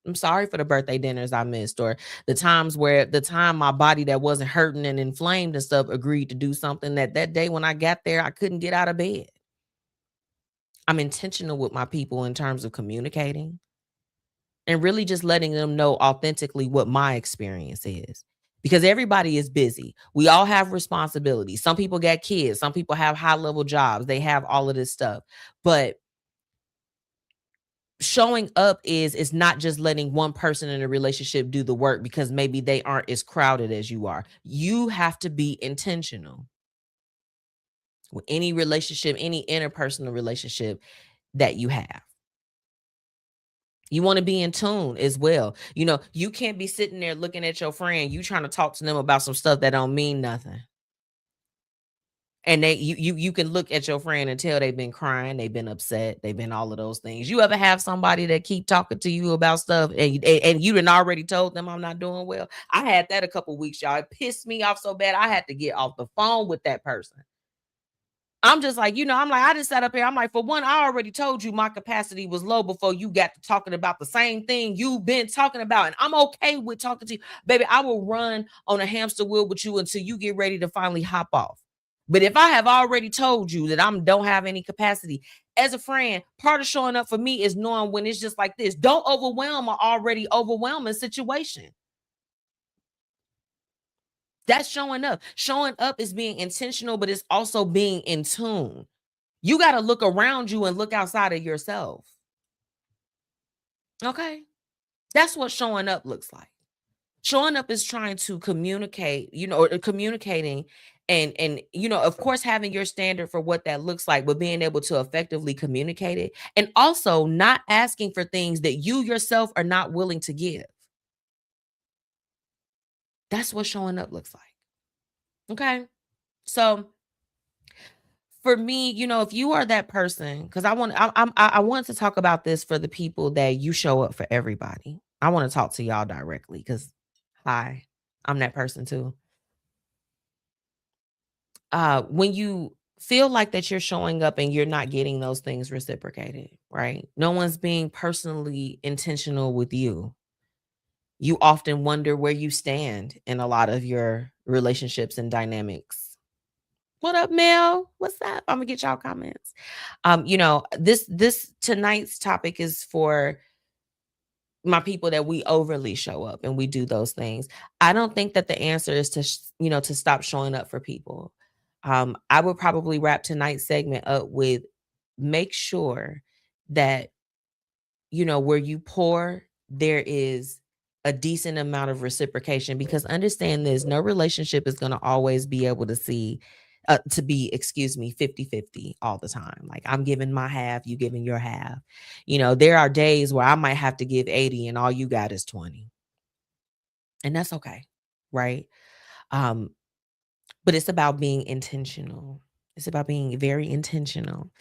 I'm sorry for the birthday dinners I missed, or the times where my body that wasn't hurting and inflamed and stuff agreed to do something that day when I got there, I couldn't get out of bed. I'm intentional with my people in terms of communicating and really just letting them know authentically what my experience is, because everybody is busy. We all have responsibilities. Some people got kids. Some people have high-level jobs. They have all of this stuff. But showing up is not just letting one person in a relationship do the work because maybe they aren't as crowded as you are. You have to be intentional with any relationship, any interpersonal relationship. that you have. You want to be in tune as well. You can't be sitting there looking at your friend, you trying to talk to them about some stuff that don't mean nothing. And you can look at your friend and tell they've been crying, they've been upset, they've been all of those things. You ever have somebody that keep talking to you about stuff and you done already told them I'm not doing well? I had that a couple weeks, y'all. It pissed me off so bad I had to get off the phone with that person. I'm just like, I just sat up here. I'm like, for one, I already told you my capacity was low before you got to talking about the same thing you've been talking about. And I'm okay with talking to you. Baby, I will run on a hamster wheel with you until you get ready to finally hop off. But if I have already told you that I don't have any capacity, as a friend, part of showing up for me is knowing when it's just like this. Don't overwhelm an already overwhelming situation. That's showing up. Showing up is being intentional, but it's also being in tune. You got to look around you and look outside of yourself. Okay? That's what showing up looks like. Showing up is trying to communicate, or communicating and of course, having your standard for what that looks like, but being able to effectively communicate it. And also not asking for things that you yourself are not willing to give. That's what showing up looks like. Okay? So for me, if you are that person, because I want to talk about this for the people that you show up for everybody. I want to talk to y'all directly because hi, I'm that person too. When you feel like that you're showing up and you're not getting those things reciprocated, right? No one's being personally intentional with you. You often wonder where you stand in a lot of your relationships and dynamics. What up, Mel? What's up? I'm gonna get y'all comments. This tonight's topic is for my people that we overly show up and we do those things. I don't think that the answer is to stop showing up for people. I would probably wrap tonight's segment up with make sure that where you pour, there is a decent amount of reciprocation, because understand this, no relationship is going to always be able to be 50-50 all the time. Like, I'm giving my half, you giving your half. There are days where I might have to give 80 and all you got is 20. And that's okay. Right. But it's about being intentional. It's about being very intentional.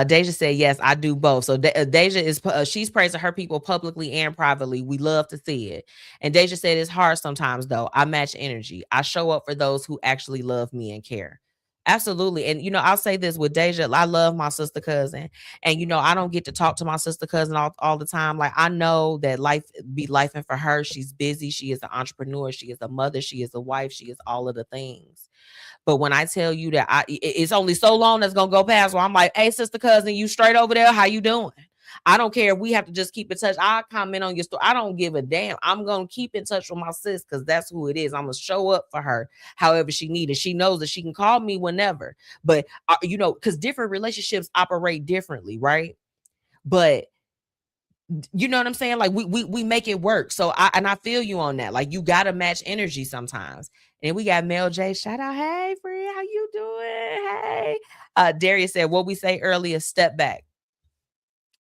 Deja said, yes, I do both. So Deja she's praising her people publicly and privately. We love to see it. And Deja said, it's hard sometimes though. I match energy. I show up for those who actually love me and care. Absolutely. And, I'll say this with Deja, I love my sister cousin. And, I don't get to talk to my sister cousin all the time. Like, I know that life be lifing for her. She's busy. She is an entrepreneur. She is a mother. She is a wife. She is all of the things. But when I tell you that it's only so long that's going to go past where I'm like, hey, sister cousin, you straight over there? How you doing? I don't care if we have to just keep in touch. I'll comment on your story. I don't give a damn. I'm going to keep in touch with my sis because that's who it is. I'm going to show up for her however she needs. She knows that she can call me whenever. But, because different relationships operate differently, right? But you know what I'm saying? Like we make it work. So I feel you on that. Like, you got to match energy sometimes. And we got Mel J. Shout out. Hey, friend, how you doing? Hey. Darius said, what we say earlier, step back.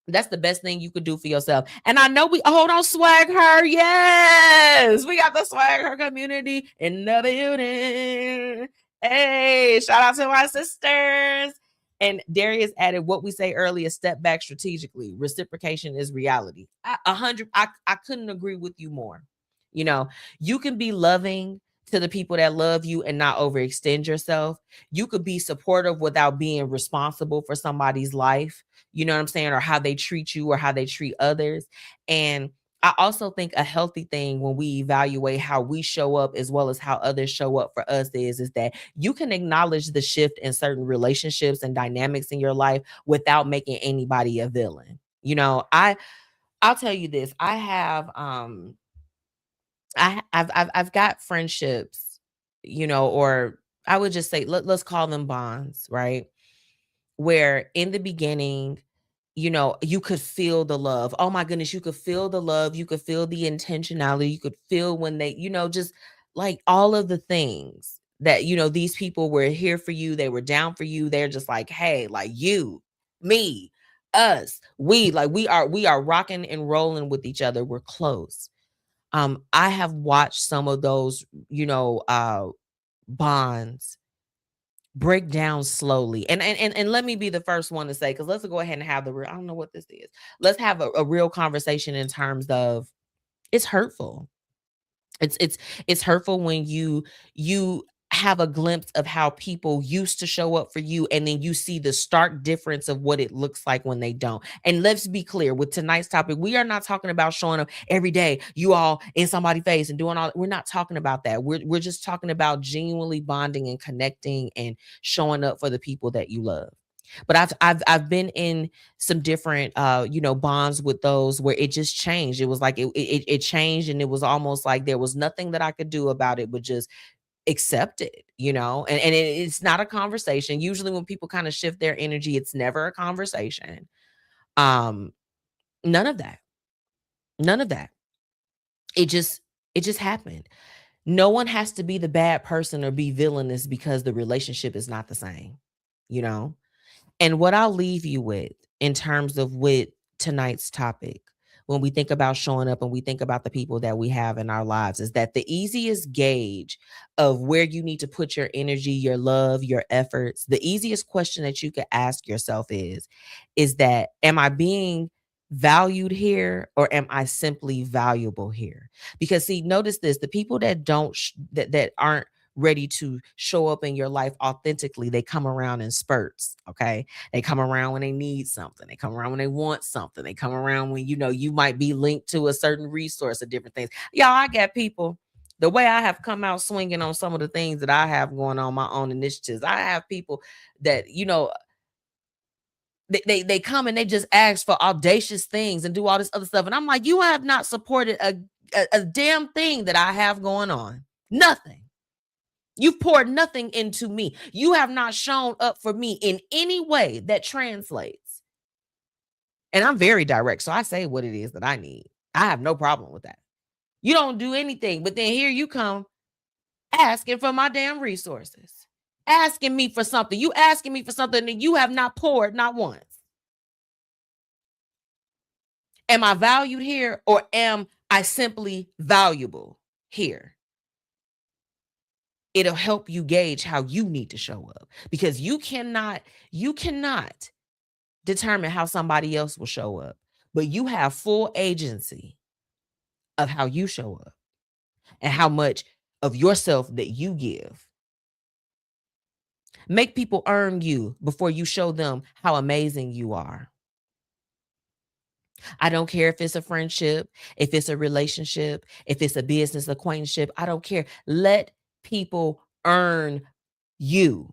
That's the best thing you could do for yourself. And I know hold on, Swag Her. Yes. We got the Swag Her community in the building. Hey, shout out to my sisters. And Darius added, what we say earlier, step back strategically. Reciprocation is reality. I couldn't agree with you more. You can be loving to the people that love you and not overextend yourself. You could be supportive without being responsible for somebody's life. You know what I'm saying? Or how they treat you or how they treat others. And I also think a healthy thing when we evaluate how we show up as well as how others show up for us is that you can acknowledge the shift in certain relationships and dynamics in your life without making anybody a villain. I'll tell you this. I have I've got friendships, or I would just say let's call them bonds, right? Where in the beginning, you could feel the love. Oh my goodness, you could feel the love. You could feel the intentionality. You could feel when they, just like all of the things that, these people were here for you. They were down for you. They're just like, hey, like you, me, we are rocking and rolling with each other. We're close. I have watched some of those, bonds break down slowly. And let me be the first one to say, because let's go ahead and have I don't know what this is. Let's have a real conversation in terms of it's hurtful. It's hurtful when you have a glimpse of how people used to show up for you, and then you see the stark difference of what it looks like when they don't. And let's be clear with tonight's topic, we are not talking about showing up every day, you all in somebody's face and doing all. We're not talking about that. We're just talking about genuinely bonding and connecting and showing up for the people that you love. But I've been in some different bonds with those where it just changed. It was like it changed, and it was almost like there was nothing that I could do about it but just accept it, and it's not a conversation. Usually when people kind of shift their energy, it's never a conversation. None of that. It just happened. No one has to be the bad person or be villainous because the relationship is not the same, And what I'll leave you with in terms of with tonight's topic, when we think about showing up and we think about the people that we have in our lives, is that the easiest gauge of where you need to put your energy, your love, your efforts, the easiest question that you could ask yourself is that, am I being valued here, or am I simply valuable here? Because see, notice this, the people that don't, that aren't ready to show up in your life authentically, they come around in spurts. Okay, they come around when they need something, they come around when they want something, they come around when you might be linked to a certain resource or different things. Y'all, I got people, the way I have come out swinging on some of the things that I have going on, my own initiatives, I have people that they come and they just ask for audacious things and do all this other stuff, and I'm like, you have not supported a damn thing that I have going on. Nothing. You've poured nothing into me. You have not shown up for me in any way that translates. And I'm very direct, so I say what it is that I need. I have no problem with that. You don't do anything, but then here you come asking for my damn resources, asking me for something. You asking me for something that you have not poured not once. Am I valued here, or am I simply valuable here? It'll help you gauge how you need to show up, because you cannot determine how somebody else will show up, but you have full agency of how you show up and how much of yourself that you give. Make people earn you before you show them how amazing you are. I don't care if it's a friendship, if it's a relationship, if it's a business acquaintanceship. I don't care. Let people earn you.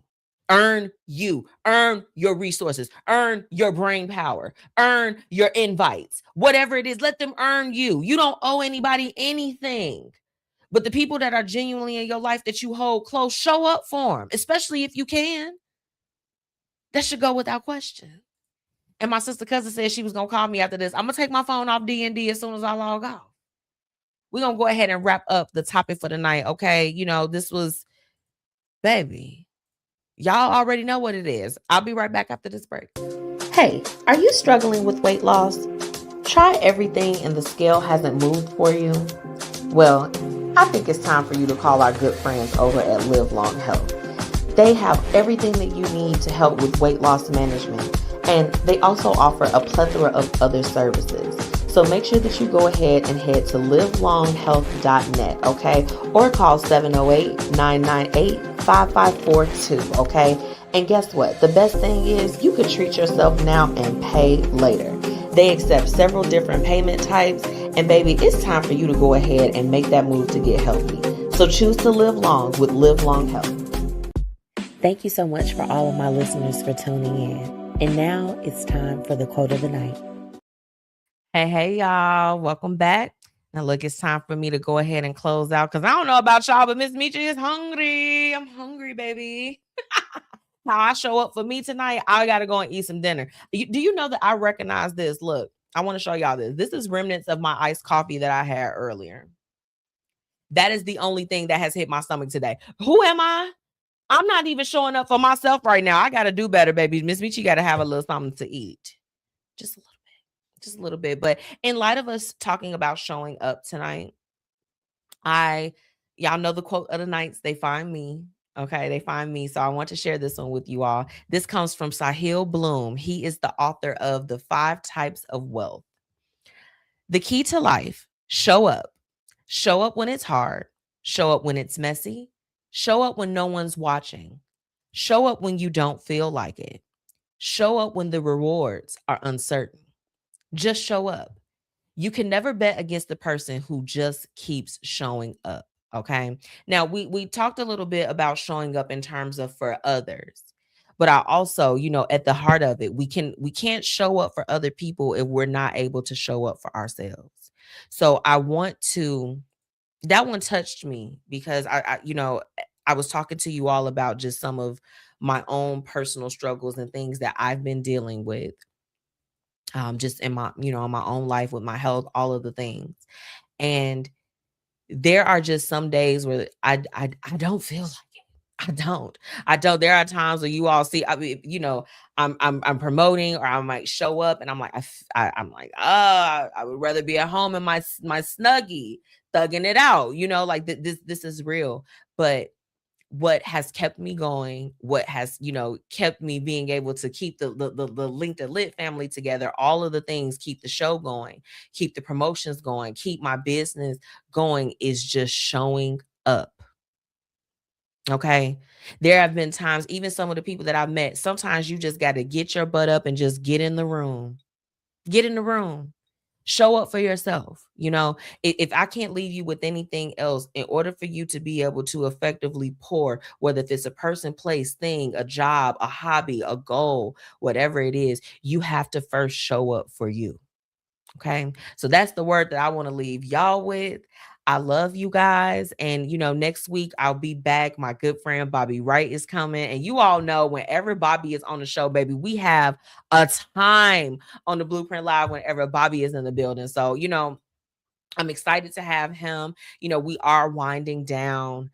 Earn you. Earn your resources. Earn your brain power. Earn your invites. Whatever it is, let them earn you. You don't owe anybody anything. But the people that are genuinely in your life that you hold close, show up for them, especially if you can. That should go without question. And my sister cousin said she was going to call me after this. I'm going to take my phone off D&D as soon as I log off. We're going to go ahead and wrap up the topic for the night, okay? This was, baby, y'all already know what it is. I'll be right back after this break. Hey, are you struggling with weight loss? Try everything and the scale hasn't moved for you? Well, I think it's time for you to call our good friends over at Live Long Health. They have everything that you need to help with weight loss management, and they also offer a plethora of other services. So make sure that you go ahead and head to livelonghealth.net, okay? Or call 708-998-5542, okay? And guess what? The best thing is you can treat yourself now and pay later. They accept several different payment types, and baby, it's time for you to go ahead and make that move to get healthy. So choose to live long with Live Long Health. Thank you so much for all of my listeners for tuning in. And now it's time for the quote of the night. Hey, y'all. Welcome back. Now, look, it's time for me to go ahead and close out, because I don't know about y'all, but MzMetchi is hungry. I'm hungry, baby. How I show up for me tonight, I got to go and eat some dinner. Do you know that I recognize this? Look, I want to show y'all this. This is remnants of my iced coffee that I had earlier. That is the only thing that has hit my stomach today. Who am I? I'm not even showing up for myself right now. I got to do better, baby. MzMetchi got to have a little something to eat. just a little bit, just a little bit. But in light of us talking about showing up tonight, y'all know the quote of the nights, they find me. Okay, they find me. So I want to share this one with you all. This comes from Sahil Bloom. He is the author of The 5 Types of Wealth. The key to life: show up. Show up when it's hard. Show up when it's messy. Show up when no one's watching. Show up when you don't feel like it. Show up when the rewards are uncertain. Just show up. You can never bet against the person who just keeps showing up. Okay. Now we talked a little bit about showing up in terms of for others, but I also, at the heart of it, we can't show up for other people if we're not able to show up for ourselves. So that one touched me because I was talking to you all about just some of my own personal struggles and things that I've been dealing with, just in my, in my own life with my health, all of the things. And there are just some days where I don't feel like it. I don't. There are times where you all see, I'm promoting, or I might show up and I'm like, I'm like, I would rather be at home in my snuggie, thugging it out, like this is real. But what has kept me going, what has, kept me being able to keep the Linked and Lit family together, all of the things, keep the show going, keep the promotions going, keep my business going, is just showing up. Okay. There have been times, even some of the people that I've met, sometimes you just got to get your butt up and just get in the room. Get in the room. Show up for yourself. If I can't leave you with anything else, in order for you to be able to effectively pour, whether if it's a person, place, thing, a job, a hobby, a goal, whatever it is, you have to first show up for you. Okay. So that's the word that I want to leave y'all with. I love you guys. And, next week I'll be back. My good friend Bobby Wright is coming. And you all know, whenever Bobby is on the show, baby, we have a time on the Blueprint Live whenever Bobby is in the building. So, I'm excited to have him. We are winding down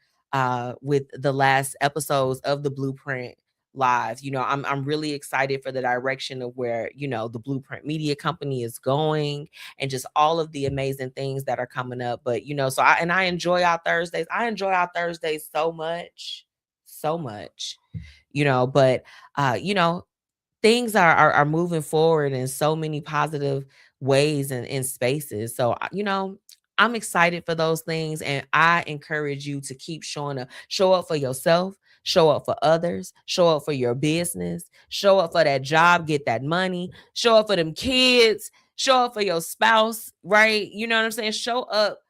with the last episodes of the Blueprint Live. I'm really excited for the direction of where, the Blueprint Media Company is going, and just all of the amazing things that are coming up. But, so I enjoy our Thursdays. I enjoy our Thursdays so much, but, things are moving forward in so many positive ways and in spaces. So, I'm excited for those things. And I encourage you to keep showing up. Show up for yourself. Show up for others. Show up for your business. Show up for that job. Get that money. Show up for them kids. Show up for your spouse, right? You know what I'm saying? Show up.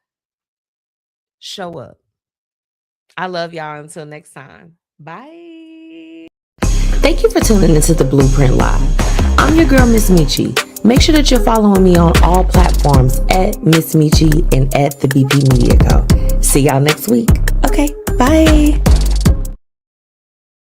Show up. I love y'all. Until next time. Bye. Thank you for tuning into the Blueprint Live. I'm your girl, MzMetchi. Make sure that you're following me on all platforms at MzMetchi and at the BP Media Co. See y'all next week. Okay, bye.